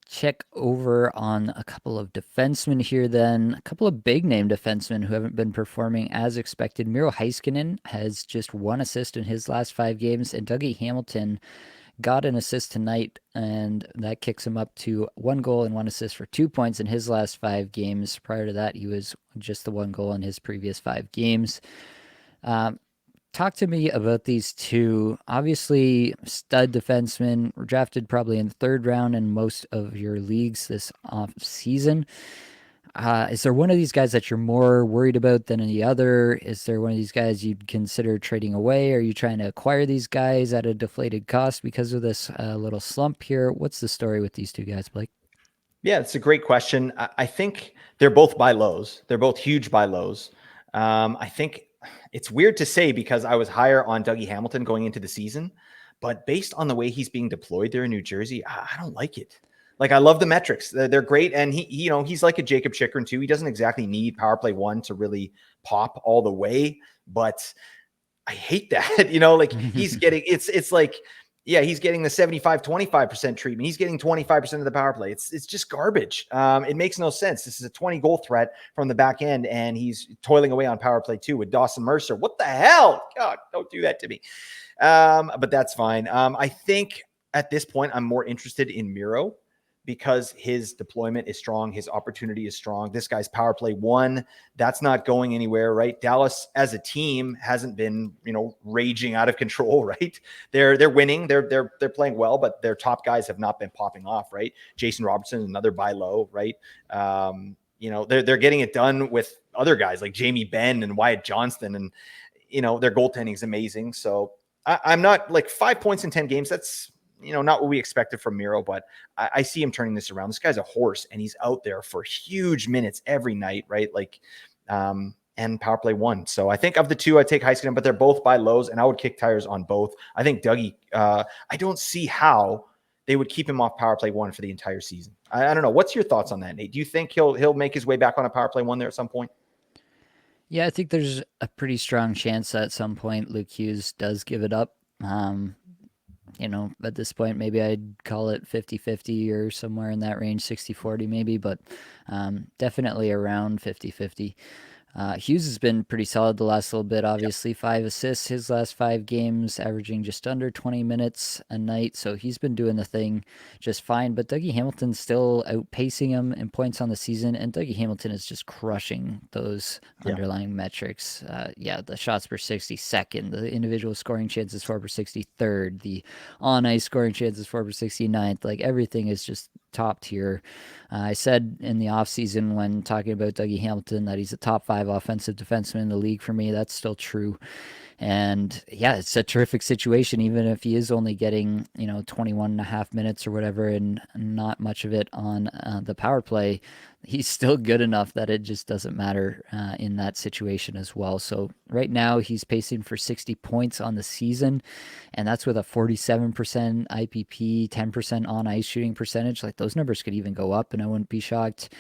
check over on a couple of defensemen here then. A couple of big name defensemen who haven't been performing as expected. Miro Heiskanen has just 1 assist in his last 5 games, and Dougie Hamilton got an assist tonight, and that kicks him up to 1 goal and 1 assist for 2 points in his last 5 games. Prior to that, he was just the 1 goal in his previous 5 games. Talk to me about these two. Obviously, stud defensemen, were drafted probably in the 3rd round in most of your leagues this off season. Is there one of these guys that you're more worried about than the other? Is there one of these guys you'd consider trading away? Are you trying to acquire these guys at a deflated cost because of this little slump here? What's the story with these two guys, Blake? Yeah, it's a great question. I think they're both buy lows. They're both huge buy lows. I think it's weird to say, because I was higher on Dougie Hamilton going into the season, but based on the way he's being deployed there in New Jersey, I don't like it. Like, I love the metrics. They're great. And he's like a Jacob Chikrin too. He doesn't exactly need power play 1 to really pop all the way, but I hate that. Like he's getting, it's like, yeah, he's getting the 75-25% treatment. He's getting 25% of the power play. It's just garbage. It makes no sense. This is a 20 goal threat from the back end, and he's toiling away on power play 2 with Dawson Mercer. What the hell? God, don't do that to me. But that's fine. I think at this point, I'm more interested in Miro because his deployment is strong. His opportunity is strong. This guy's power play 1, that's not going anywhere, right? Dallas as a team hasn't been, raging out of control, right? They're winning. They're playing well, but their top guys have not been popping off, right? Jason Robertson, another buy low, right? They're getting it done with other guys like Jamie Benn and Wyatt Johnston, and their goaltending is amazing. So I'm not like 5 points in 10 games. That's not what we expected from Miro, but I see him turning this around. This guy's a horse, and he's out there for huge minutes every night, right? Like, and power play 1. So I think of the two, I take Heiskanen, but they're both buy lows, and I would kick tires on both. I think Dougie, I don't see how they would keep him off power play 1 for the entire season. I don't know. What's your thoughts on that, Nate? Do you think he'll make his way back on a power play 1 there at some point? Yeah, I think there's a pretty strong chance that at some point Luke Hughes does give it up. At this point, maybe I'd call it 50-50 or somewhere in that range, 60-40 maybe, but definitely around 50-50. Hughes has been pretty solid the last little bit, obviously. 5 assists his last 5 games, averaging just under 20 minutes a night. So he's been doing the thing just fine. But Dougie Hamilton's still outpacing him in points on the season. And Dougie Hamilton is just crushing those underlying metrics. The shots per 60 second, the individual scoring chances for per 60 third, the on ice scoring chances for per 69th. Like everything is just top tier. I said in the offseason when talking about Dougie Hamilton that he's a top 5 offensive defenseman in the league for me. That's still true. And yeah, it's a terrific situation, even if he is only getting, 21 and a half minutes or whatever, and not much of it on the power play. He's still good enough that it just doesn't matter in that situation as well. So right now he's pacing for 60 points on the season, and that's with a 47% IPP, 10% on ice shooting percentage. Like those numbers could even go up, and I wouldn't be shocked.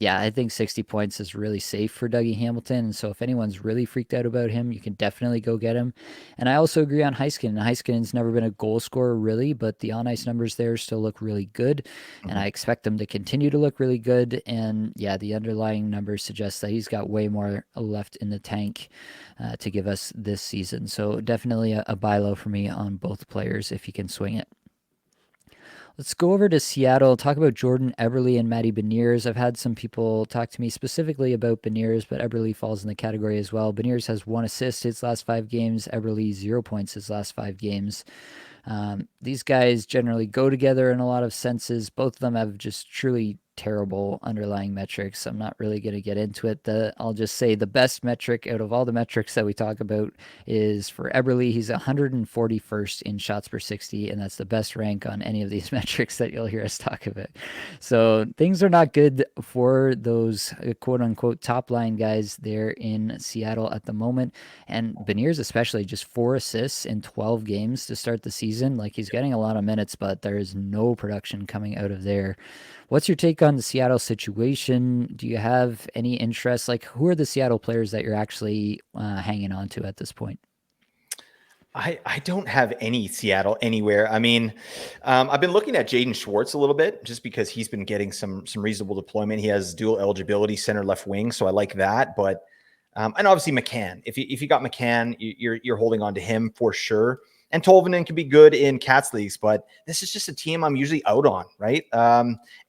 Yeah, I think 60 points is really safe for Dougie Hamilton. And so if anyone's really freaked out about him, you can definitely go get him. And I also agree on Heiskanen. Heiskanen's never been a goal scorer, really, but the on-ice numbers there still look really good. And I expect them to continue to look really good. And yeah, the underlying numbers suggest that he's got way more left in the tank to give us this season. So definitely a buy low for me on both players if you can swing it. Let's go over to Seattle, talk about Jordan Eberle and Matty Beniers. I've had some people talk to me specifically about Beniers, but Eberle falls in the category as well. Beniers has 1 assist his last 5 games. Eberle 0 points his last 5 games. These guys generally go together in a lot of senses. Both of them have just truly terrible underlying metrics. I'm not really going to get into it. I'll just say the best metric out of all the metrics that we talk about is for Eberle. He's 141st in shots per 60, and that's the best rank on any of these metrics that you'll hear us talk about. So things are not good for those quote-unquote top-line guys there in Seattle at the moment. And Beniers especially, just 4 assists in 12 games to start the season. Like he's getting a lot of minutes, but there is no production coming out of there. What's your take on the Seattle situation? Do you have any interest? Like, who are the Seattle players that you're actually hanging on to at this point? I don't have any Seattle anywhere. I mean, I've been looking at Jaden Schwartz a little bit just because he's been getting some reasonable deployment. He has dual eligibility, center left wing, so I like that. But and obviously McCann. If you got McCann, you're holding on to him for sure. And Tolvanen can be good in Cats leagues, but this is just a team I'm usually out on, right?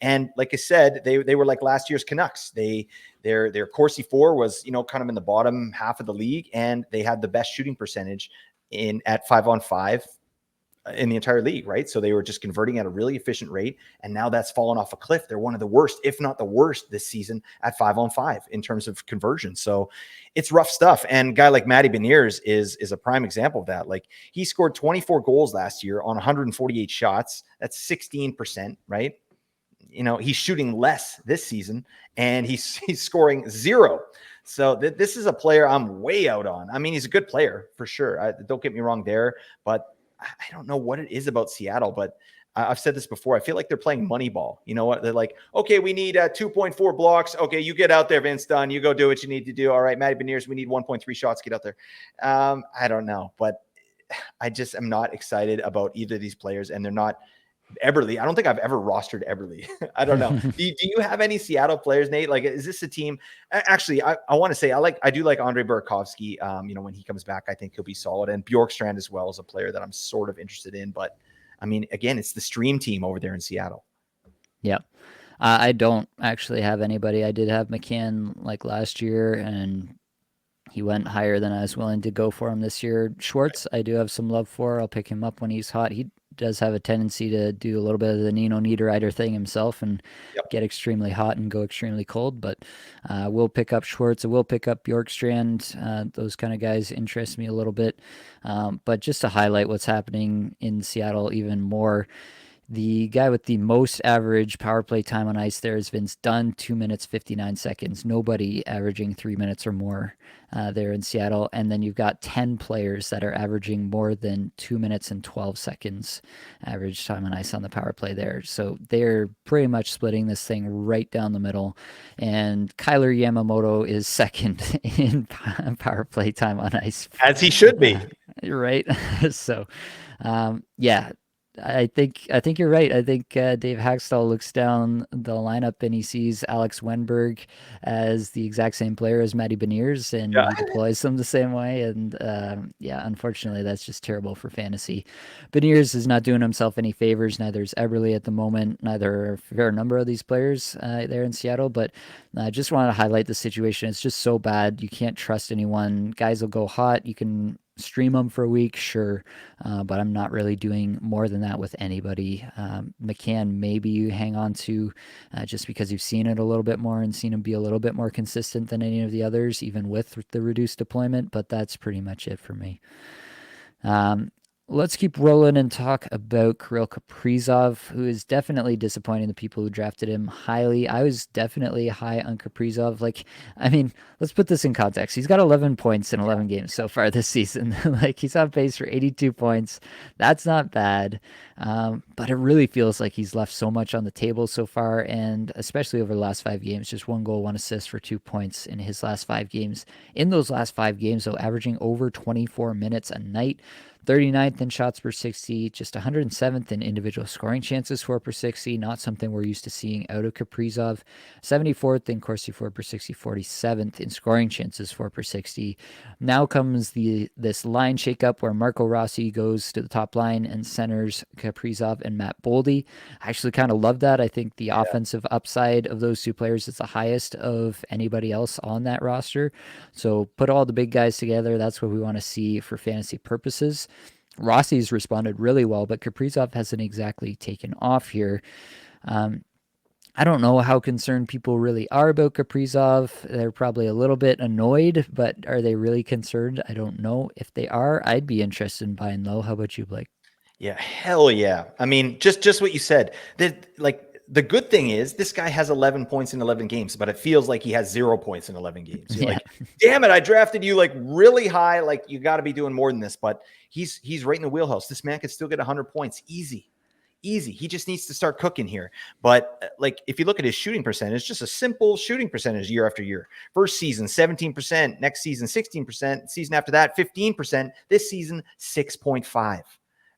And like I said, they were like last year's Canucks. Their Corsi 4 was kind of in the bottom half of the league, and they had the best shooting percentage at 5-on-5 in the entire league, right? So they were just converting at a really efficient rate, and now that's fallen off a cliff. They're one of the worst, if not the worst, this season at 5-on-5 in terms of conversion. So it's rough stuff. And a guy like Matty Beniers is a prime example of that. Like he scored 24 goals last year on 148 shots. That's 16%, right? He's shooting less this season, and he's scoring 0. So this is a player I'm way out on. I mean, he's a good player for sure. Don't get me wrong there, but I don't know what it is about Seattle, but I've said this before. I feel like they're playing Moneyball. You know what? They're like, okay, we need 2.4 blocks. Okay, you get out there, Vince Dunn. You go do what you need to do. All right, Matty Beniers, we need 1.3 shots. Get out there. I don't know, but I just am not excited about either of these players, and they're not. Eberle, I don't think I've ever rostered Eberle. I don't know. Do you have any Seattle players, Nate? Like, is this a team? Actually, I want to say I do like Andre Burakovsky. When he comes back, I think he'll be solid. And Bjorkstrand as well is a player that I'm sort of interested in. But I mean, again, it's the stream team over there in Seattle. Yeah. I don't actually have anybody. I did have McCann like last year, and he went higher than I was willing to go for him this year. Schwartz, I do have some love for. I'll pick him up when he's hot. He does have a tendency to do a little bit of the Nino Niederreiter thing himself and Yep. get extremely hot and go extremely cold. But we'll pick up Schwartz. We'll pick up Bjorkstrand. Those kind of guys interest me a little bit. But just to highlight what's happening in Seattle even more, the guy with the most average power play time on ice there is Vince Dunn, 2 minutes 59 seconds. Nobody averaging 3 minutes or more there in Seattle. And then you've got 10 players that are averaging more than 2 minutes and 12 seconds average time on ice on the power play there. So they're pretty much splitting this thing right down the middle. And Kyler Yamamoto is second in power play time on ice. As he should be. Right. So, yeah. I think you're right. I think Dave Haxtell looks down the lineup and he sees Alex Wenberg as the exact same player as Matty Beniers, and Yeah. he deploys them the same way. And unfortunately, that's just terrible for fantasy. Beniers is not doing himself any favors. Neither is Eberle at the moment. Neither are a fair number of these players there in Seattle. But I just wanted to highlight the situation. It's just so bad. You can't trust anyone. Guys will go hot. You can stream them for a week, sure, but I'm not really doing more than that with anybody. McCann, maybe you hang on to just because you've seen it a little bit more and seen him be a little bit more consistent than any of the others, even with the reduced deployment, but that's pretty much it for me. Let's keep rolling and talk about Kirill Kaprizov, who is definitely disappointing the people who drafted him highly. I was definitely high on Kaprizov. Let's put this in context. He's got 11 points in 11 games so far this season. He's on pace for 82 points. That's not bad. But it really feels like he's left so much on the table so far, and especially over the last 5 games, just 1 goal, 1 assist for 2 points in his last 5 games. In those last 5 games, though, averaging over 24 minutes a night. 39th in shots per 60, just 107th in individual scoring chances for per 60, not something we're used to seeing out of Kaprizov. 74th in Corsi for per 60, 47th in scoring chances for per 60. Now comes this line shakeup where Marco Rossi goes to the top line and centers Kaprizov and Matt Boldy. I actually kind of love that. I think the offensive upside of those two players is the highest of anybody else on that roster. So put all the big guys together. That's what we want to see for fantasy purposes. Rossi's responded really well, but Kaprizov hasn't exactly taken off here. I don't know how concerned people really are about Kaprizov. They're probably a little bit annoyed, but are they really concerned? I don't know. If they are, I'd be interested in buying low. How about you, Blake? Yeah, hell yeah. I mean, just what you said. The good thing is this guy has 11 points in 11 games, but it feels like he has 0 points in 11 games. You're like, damn it, I drafted you like really high. Like you got to be doing more than this, but he's right in the wheelhouse. This man could still get 100 points. Easy. He just needs to start cooking here. But like, if you look at his shooting percentage, just a simple shooting percentage year after year. First season, 17%. Next season, 16%. Season after that, 15%. This season, 6.5.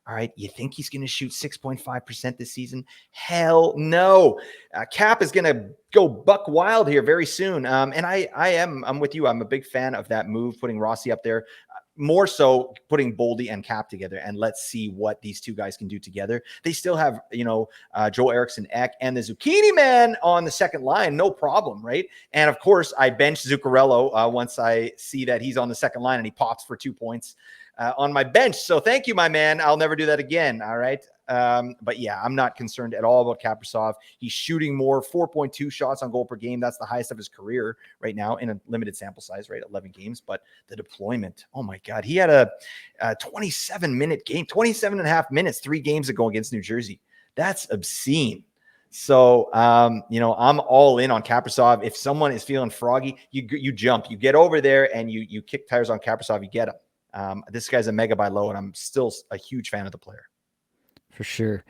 All right. You think he's going to shoot 6.5% this season? Hell no. Cap is going to go buck wild here very soon. And I'm with you. I'm a big fan of that move, putting Rossi up there. More so putting Boldy and Cap together, and let's see what these two guys can do together. They still have, Joel Eriksson Ek and the Zucchini Man on the second line. No problem. Right. And of course I bench Zuccarello once I see that he's on the second line and he pops for 2 points on my bench. So thank you, my man. I'll never do that again. All right. But yeah, I'm not concerned at all about Kaprizov. He's shooting more, 4.2 shots on goal per game. That's the highest of his career right now in a limited sample size, right? 11 games. But the deployment, oh my God, he had a 27-minute game, 27 and a half minutes, 3 games ago against New Jersey. That's obscene. So, I'm all in on Kaprizov. If someone is feeling froggy, you jump, you get over there and you kick tires on Kaprizov, you get him. This guy's a mega buy low, and I'm still a huge fan of the player. For sure.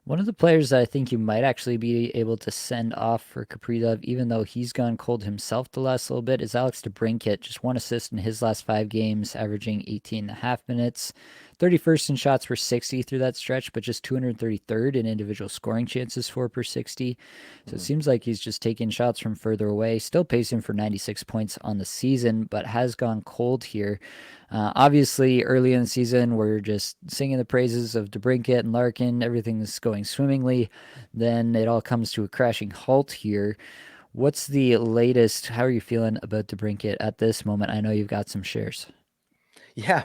One of the players that I think you might actually be able to send off for Kaprizov, even though he's gone cold himself the last little bit, is Alex DeBrincat. Just 1 assist in his last 5 games, averaging 18.5 minutes. 31st in shots per 60 through that stretch, but just 233rd in individual scoring chances for per 60. So it seems like he's just taking shots from further away. Still pacing for 96 points on the season, but has gone cold here. Obviously, early in the season, we're just singing the praises of DeBrincat and Larkin. Everything's going swimmingly. Then it all comes to a crashing halt here. What's the latest? How are you feeling about DeBrincat at this moment? I know you've got some shares. Yeah.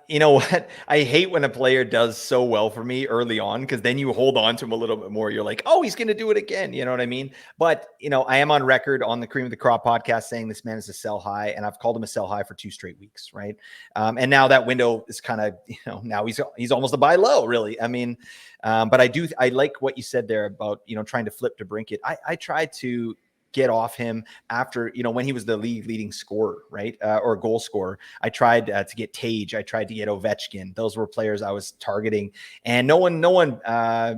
You know what? I hate when a player does so well for me early on, because then you hold on to him a little bit more. You're like, oh, he's going to do it again. You know what I mean? But, I am on record on the Cream of the Crop podcast saying this man is a sell high, and I've called him a sell high for 2 straight weeks. Right. And now that window is kind of, now he's almost a buy low, really. I mean, but I like what you said there about, trying to flip to Brinkett. I tried to get off him after, when he was the league leading scorer, right? Or goal scorer. I tried to get Tage. I tried to get Ovechkin. Those were players I was targeting, and no one, I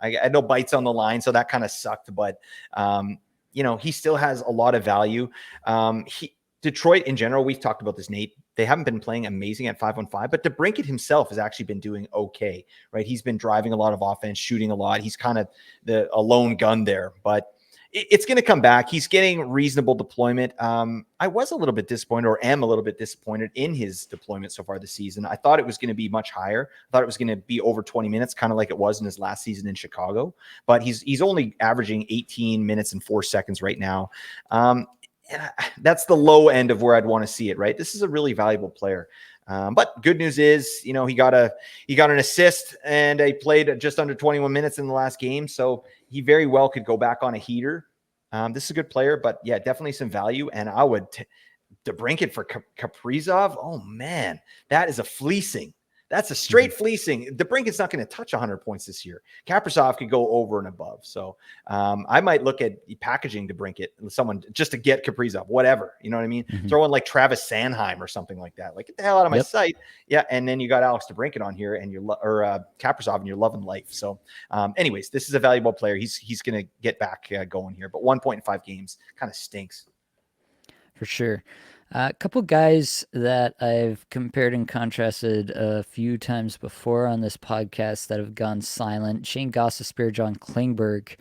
had no bites on the line. So that kind of sucked, but he still has a lot of value. Detroit in general, we've talked about this, Nate. They haven't been playing amazing at 5-on-5, but DeBrincat himself has actually been doing okay, right? He's been driving a lot of offense, shooting a lot. He's kind of a lone gun there, but it's going to come back. He's getting reasonable deployment. I was a little bit disappointed, or am a little bit disappointed in his deployment so far this season. I thought it was going to be much higher. I thought it was going to be over 20 minutes, kind of like it was in his last season in Chicago. But he's only averaging 18 minutes and 4 seconds right now. That's the low end of where I'd want to see it, right? This is a really valuable player. But good news is, he got an assist, and he played just under 21 minutes in the last game. So he very well could go back on a heater. This is a good player, but yeah, definitely some value. And I would DeBrincat for Kaprizov. Oh man, that is a fleecing. That's a straight fleecing. DeBrincat's not going to touch 100 points this year. Kaprizov could go over and above. So I might look at packaging DeBrincat, someone just to get Kaprizov, whatever. You know what I mean? Throw in like Travis Sanheim or something like that. Like, get the hell out of my sight. Yeah, and then you got Alex DeBrincat on here, and Kaprizov, and you're loving life. So, anyways, this is a valuable player. He's going to get back going here, but 1.5 games kind of stinks. For sure. A couple guys that I've compared and contrasted a few times before on this podcast that have gone silent: Shane Gostisbehere, John Klingberg.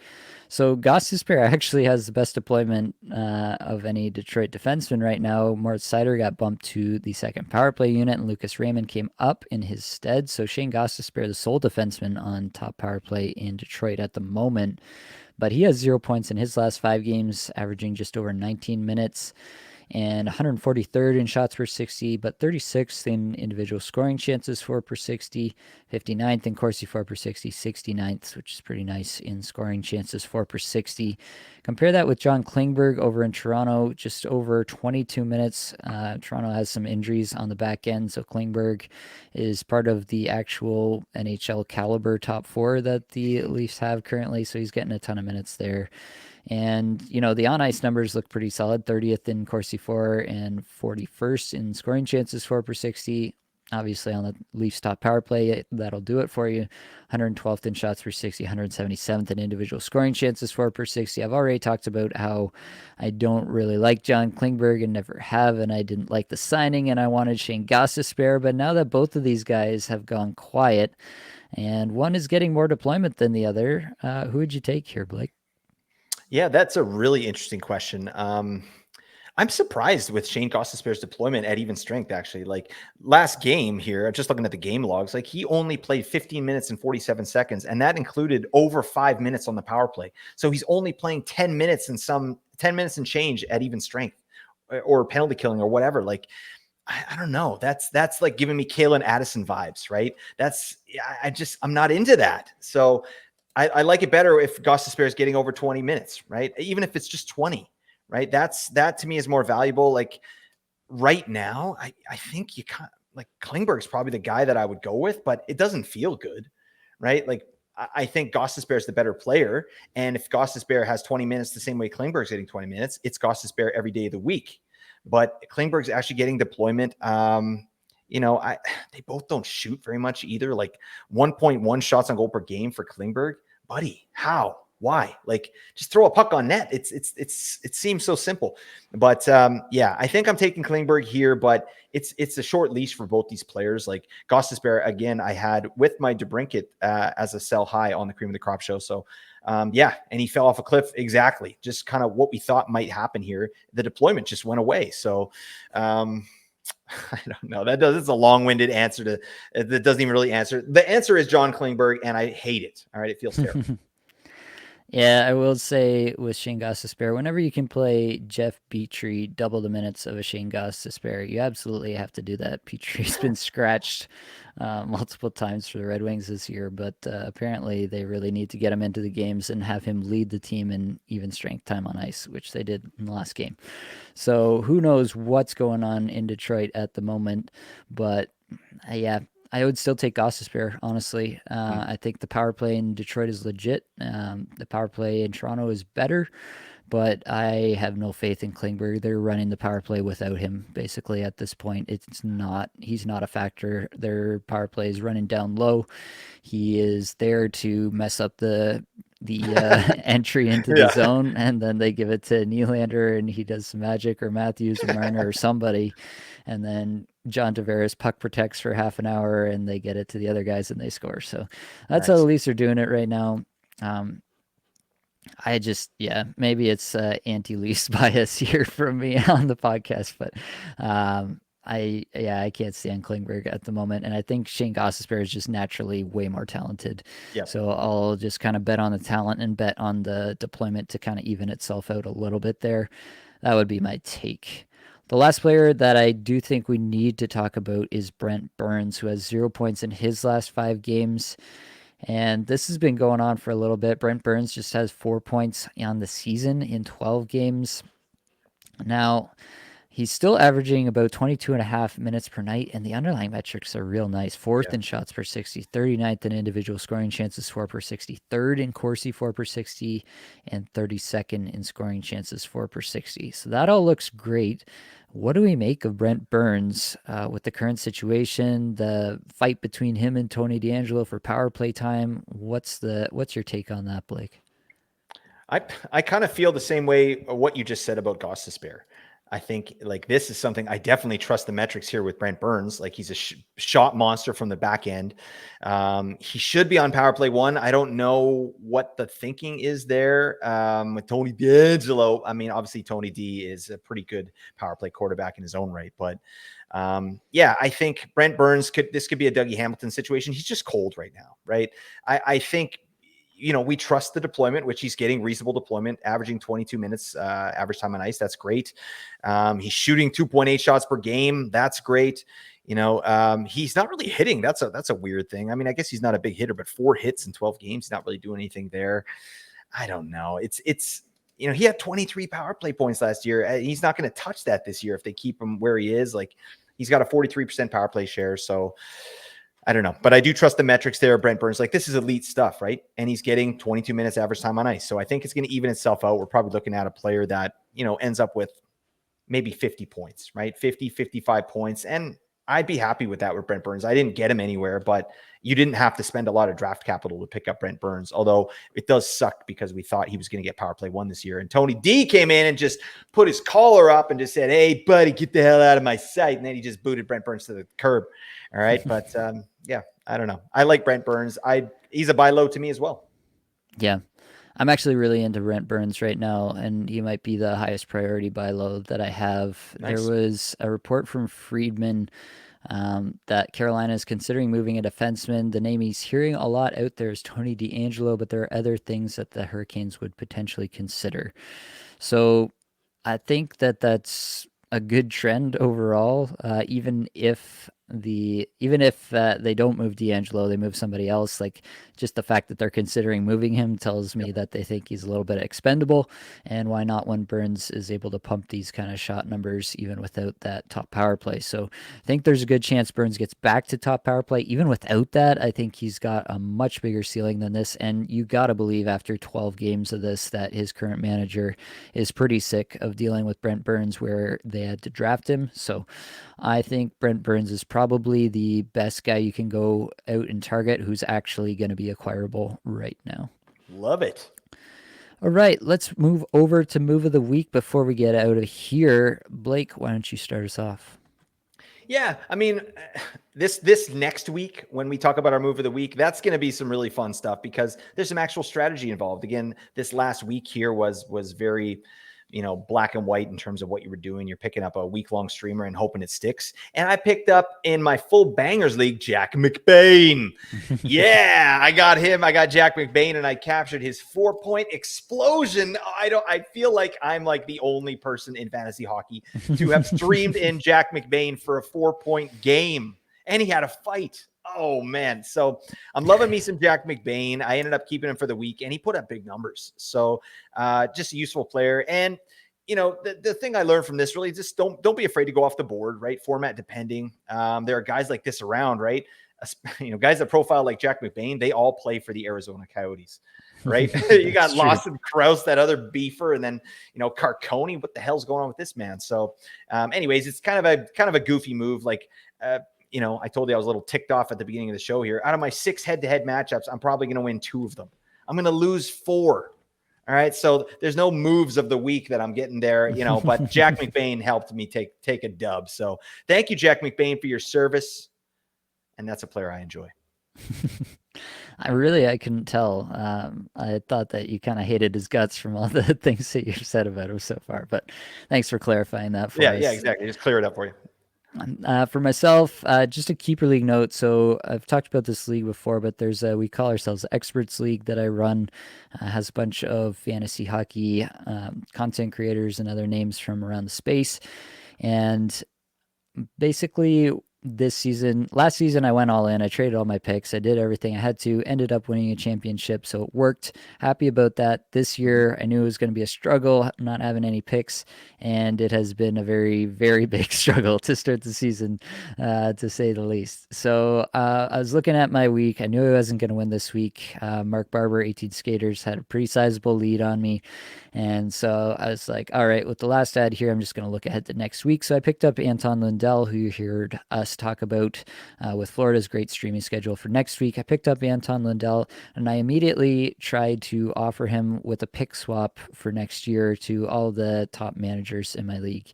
So Gostisbehere actually has the best deployment of any Detroit defenseman right now. Moritz Seider got bumped to the second power play unit, and Lucas Raymond came up in his stead. So Shane Gostisbehere, the sole defenseman on top power play in Detroit at the moment. But he has 0 points in his last 5 games, averaging just over 19 minutes. And 143rd in shots per 60, but 36th in individual scoring chances for per 60, 59th in Corsi for per 60, 69th, which is pretty nice in scoring chances for per 60. Compare that with John Klingberg over in Toronto, just over 22 minutes. Toronto has some injuries on the back end, so Klingberg is part of the actual NHL caliber top 4 that the Leafs have currently, so he's getting a ton of minutes there. And, the on-ice numbers look pretty solid. 30th in Corsi for and 41st in scoring chances for per 60. Obviously, on the Leafs top power play, that'll do it for you. 112th in shots per 60, 177th in individual scoring chances for per 60. I've already talked about how I don't really like John Klingberg and never have, and I didn't like the signing, and I wanted Shane Gostisbehere. But now that both of these guys have gone quiet, and one is getting more deployment than the other, who would you take here, Blake? Yeah, that's a really interesting question. I'm surprised with Shane Gostisbehere's deployment at even strength, actually. Like, last game here, just looking at the game logs, like, he only played 15 minutes and 47 seconds, and that included over 5 minutes on the power play. So he's only playing 10 minutes and change at even strength, or penalty killing, or whatever. Like, I don't know. That's like giving me Kalen Addison vibes, right? I'm not into that. So I like it better if Gostisbehere is getting over 20 minutes, right? Even if it's just 20, right? That to me is more valuable. Like, right now, I think you can't, like, Klingberg's probably the guy that I would go with, but it doesn't feel good, right? Like, I think Gostisbehere is the better player. And if Gostisbehere has 20 minutes the same way Klingberg's getting 20 minutes, it's Gostisbehere every day of the week. But Klingberg's actually getting deployment. they both don't shoot very much either. Like 1.1 shots on goal per game for Klingberg, buddy. How? Why? Like, just throw a puck on net. It seems so simple, but yeah, I think I'm taking Klingberg here, but it's a short leash for both these players. Like Gostisbehere, again, I had with my DeBrincat as a sell high on the Cream of the Crop show. So yeah, and he fell off a cliff. Exactly, just kind of what we thought might happen here. The deployment just went away. So I don't know. It's a long-winded answer that doesn't even really answer. The answer is John Klingberg, and I hate it. All right, it feels terrible. Yeah, I will say with Shane Gostisbehere, whenever you can play Jeff Petrie double the minutes of a Shane Gostisbehere, you absolutely have to do that. Petrie's been scratched multiple times for the Red Wings this year, but apparently they really need to get him into the games and have him lead the team in even strength time on ice, which they did in the last game. So who knows what's going on in Detroit at the moment, but yeah, I would still take Gostisbehere, honestly. I think the power play in Detroit is legit. The power play in Toronto is better, but I have no faith in Klingberg. They're running the power play without him, basically, at this point. He's not a factor. Their power play is running down low. He is there to mess up the entry into the zone, and then they give it to Nylander, and he does some magic, or Matthews or Marner or somebody, and then John Tavares puck protects for half an hour, and they get it to the other guys, and they score. So that's how the Leafs are doing it right now. Maybe it's anti-Leafs bias here from me on the podcast, but I can't stand Klingberg at the moment, and I think Shane Gostisbehere is just naturally way more talented. Yep. So I'll just kind of bet on the talent and bet on the deployment to kind of even itself out a little bit there. That would be my take. The last player that I do think we need to talk about is Brent Burns, who has 0 points in his last 5 games. And this has been going on for a little bit. Brent Burns just has 4 points on the season in 12 games. Now, he's still averaging about 22.5 minutes per night, and the underlying metrics are real nice. 4th in shots per 60, 39th in individual scoring chances 4 per 60, 3rd in Corsi 4 per 60, and 32nd in scoring chances 4 per 60. So that all looks great. What do we make of Brent Burns with the current situation, the fight between him and Tony DeAngelo for power play time? What's your take on that, Blake? I kind of feel the same way what you just said about Gostisbehere. I think like this is something I definitely trust the metrics here with Brent Burns. Like he's a shot monster from the back end. He should be on power play 1. I don't know what the thinking is there with Tony DeAngelo. I mean, obviously Tony D is a pretty good power play quarterback in his own right, but yeah, I think Brent Burns could be a Dougie Hamilton situation. He's just cold right now, right? I think we trust the deployment, which he's getting reasonable deployment, averaging 22 minutes average time on ice. That's great. He's shooting 2.8 shots per game. That's great. He's not really hitting. That's a weird thing. I mean, I guess he's not a big hitter, but 4 hits in 12 games, he's not really doing anything there. I don't know. He had 23 power play points last year. He's not going to touch that this year if they keep him where he is. Like he's got a 43% power play share. So I don't know, but I do trust the metrics there. Brent Burns, like this is elite stuff, right? And he's getting 22 minutes average time on ice. So I think it's going to even itself out. We're probably looking at a player that, ends up with maybe 50 points, right? 50, 55 points. And I'd be happy with that with Brent Burns. I didn't get him anywhere, but you didn't have to spend a lot of draft capital to pick up Brent Burns. Although it does suck because we thought he was going to get power play 1 this year. And Tony D came in and just put his collar up and just said, "Hey, buddy, get the hell out of my sight." And then he just booted Brent Burns to the curb. All right. But yeah, I don't know. I like Brent Burns. He's a buy low to me as well. Yeah. I'm actually really into Brent Burns right now, and he might be the highest priority buy low that I have. Nice. There was a report from Friedman that Carolina is considering moving a defenseman. The name he's hearing a lot out there is Tony DeAngelo, but there are other things that the Hurricanes would potentially consider. So I think that that's a good trend overall, even if they don't move DeAngelo, they move somebody else. Like just the fact that they're considering moving him tells me that they think he's a little bit expendable. And why not when Burns is able to pump these kind of shot numbers even without that top power play? So I think there's a good chance Burns gets back to top power play. Even without that, I think he's got a much bigger ceiling than this. And you got to believe after 12 games of this that his current manager is pretty sick of dealing with Brent Burns where they had to draft him. So I think Brent Burns is probably probably the best guy you can go out and target who's actually going to be acquirable right now. Love it. All right, let's move over to move of the week before we get out of here. Blake, why don't you start us off? Yeah, I mean, this next week when we talk about our move of the week, that's going to be some really fun stuff because there's some actual strategy involved. Again, this last week here was very, black and white in terms of what you were doing. You're picking up a week-long streamer and hoping it sticks. And I picked up in my full bangers league Jack McBain. Yeah, I got him. I got Jack McBain, and I captured his 4-point explosion. I feel like I'm like the only person in fantasy hockey to have streamed in Jack McBain for a 4-point game, and he had a fight. Oh man. So I'm loving me some Jack McBain. I ended up keeping him for the week and he put up big numbers. So just a useful player. And the thing I learned from this really just don't be afraid to go off the board, right? Format depending. There are guys like this around, right? Guys that profile like Jack McBain, they all play for the Arizona Coyotes, right? You got Lawson Krause, that other beefer, and then Carconi. What the hell's going on with this man? So anyways, it's kind of a goofy move. Like I told you I was a little ticked off at the beginning of the show here. Out of my 6 head-to-head matchups, I'm probably going to win 2 of them. I'm going to lose 4. All right. So there's no moves of the week that I'm getting there, but Jack McBain helped me take a dub. So thank you, Jack McBain, for your service. And that's a player I enjoy. I couldn't tell. I thought that you kind of hated his guts from all the things that you've said about him so far, but thanks for clarifying that for us. Yeah, exactly. Just clear it up for you. For myself, just a keeper league note. So I've talked about this league before, but we call ourselves Experts League that I run. Has a bunch of fantasy hockey content creators and other names from around the space. And basically last season I went all in. I traded all my picks. I did everything I had to, ended up winning a championship. So it worked. Happy about that. This year I knew it was going to be a struggle not having any picks. And it has been a very, very big struggle to start the season, to say the least. So I was looking at my week. I knew I wasn't going to win this week. Mark Barber, 18 Skaters, had a pretty sizable lead on me. And so I was like, all right, with the last ad here, I'm just going to look ahead to next week. So I picked up Anton Lundell, who you heard us talk about with Florida's great streaming schedule for next week. I picked up Anton Lundell, and I immediately tried to offer him with a pick swap for next year to all the top managers in my league.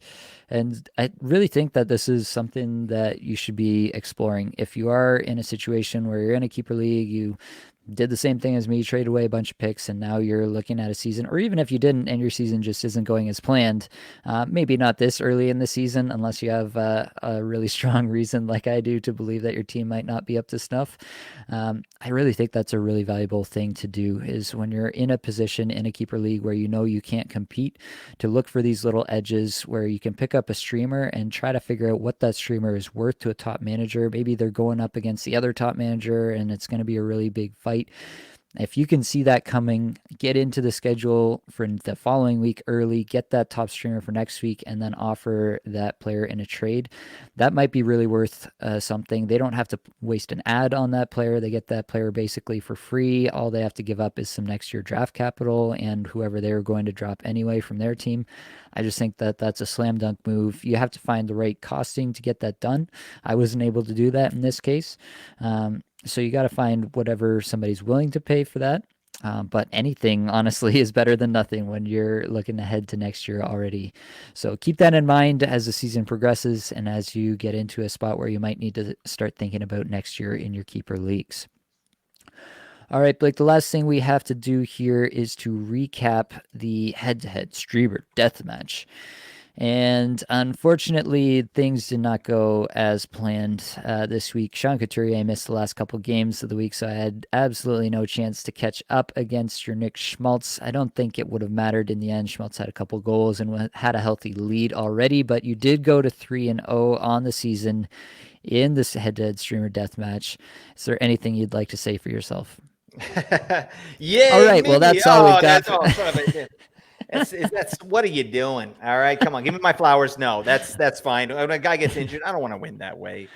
And I really think that this is something that you should be exploring. If you are in a situation where you're in a keeper league, you did the same thing as me, traded away a bunch of picks, and now you're looking at a season, or even if you didn't and your season just isn't going as planned, maybe not this early in the season, unless you have a really strong reason like I do to believe that your team might not be up to snuff. I really think that's a really valuable thing to do, is when you're in a position in a keeper league where you can't compete, to look for these little edges where you can pick up a streamer and try to figure out what that streamer is worth to a top manager. Maybe they're going up against the other top manager and it's going to be a really big fight. If you can see that coming, get into the schedule for the following week early, get that top streamer for next week, and then offer that player in a trade. That might be really worth something. They don't have to waste an ad on that player. They get that player basically for free. All they have to give up is some next year draft capital and whoever they're going to drop anyway from their team. I just think that that's a slam dunk move. You have to find the right costing to get that done. I wasn't able to do that in this case. So you got to find whatever somebody's willing to pay for that. But anything, honestly, is better than nothing when you're looking ahead to next year already. So keep that in mind as the season progresses and as you get into a spot where you might need to start thinking about next year in your keeper leagues. All right, Blake, the last thing we have to do here is to recap the head-to-head streamer deathmatch. And unfortunately, things did not go as planned this week. Sean Couturier missed the last couple games of the week, so I had absolutely no chance to catch up against your Nick Schmaltz. I don't think it would have mattered in the end. Schmaltz had a couple goals and had a healthy lead already, but you did go to 3-0 on the season in this head-to-head streamer deathmatch. Is there anything you'd like to say for yourself? Yeah. All right. Well, that's all we've got. That's what are you doing? All right, come on, give me my flowers. No, that's fine. When a guy gets injured, I don't want to win that way.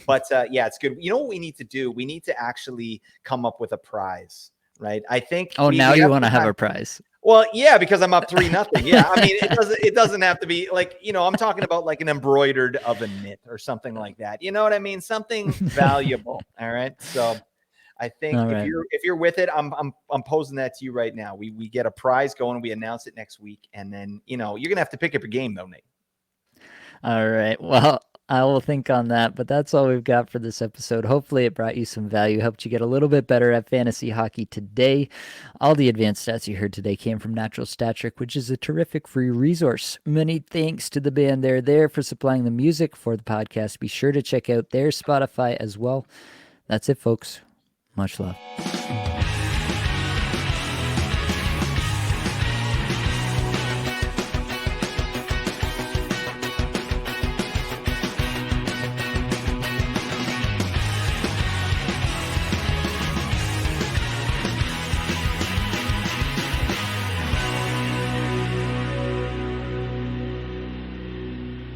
But yeah, it's good. You know what we need to do? We need to actually come up with a prize, right? I think. Oh, now you want to have a prize? Well, yeah, because I'm up 3-0. Yeah, I mean, it doesn't have to be like, I'm talking about like an embroidered oven mitt or something like that. You know what I mean? Something valuable. All right. So I think All right. if you're with it, I'm posing that to you right now. We get a prize going. We announce it next week, and then you're gonna have to pick up a game though, Nate. All right. Well, I will think on that, but that's all we've got for this episode. Hopefully, it brought you some value, helped you get a little bit better at fantasy hockey today. All the advanced stats you heard today came from Natural Stat Trick, which is a terrific free resource. Many thanks to the band They're There for supplying the music for the podcast. Be sure to check out their Spotify as well. That's it, folks. Much love.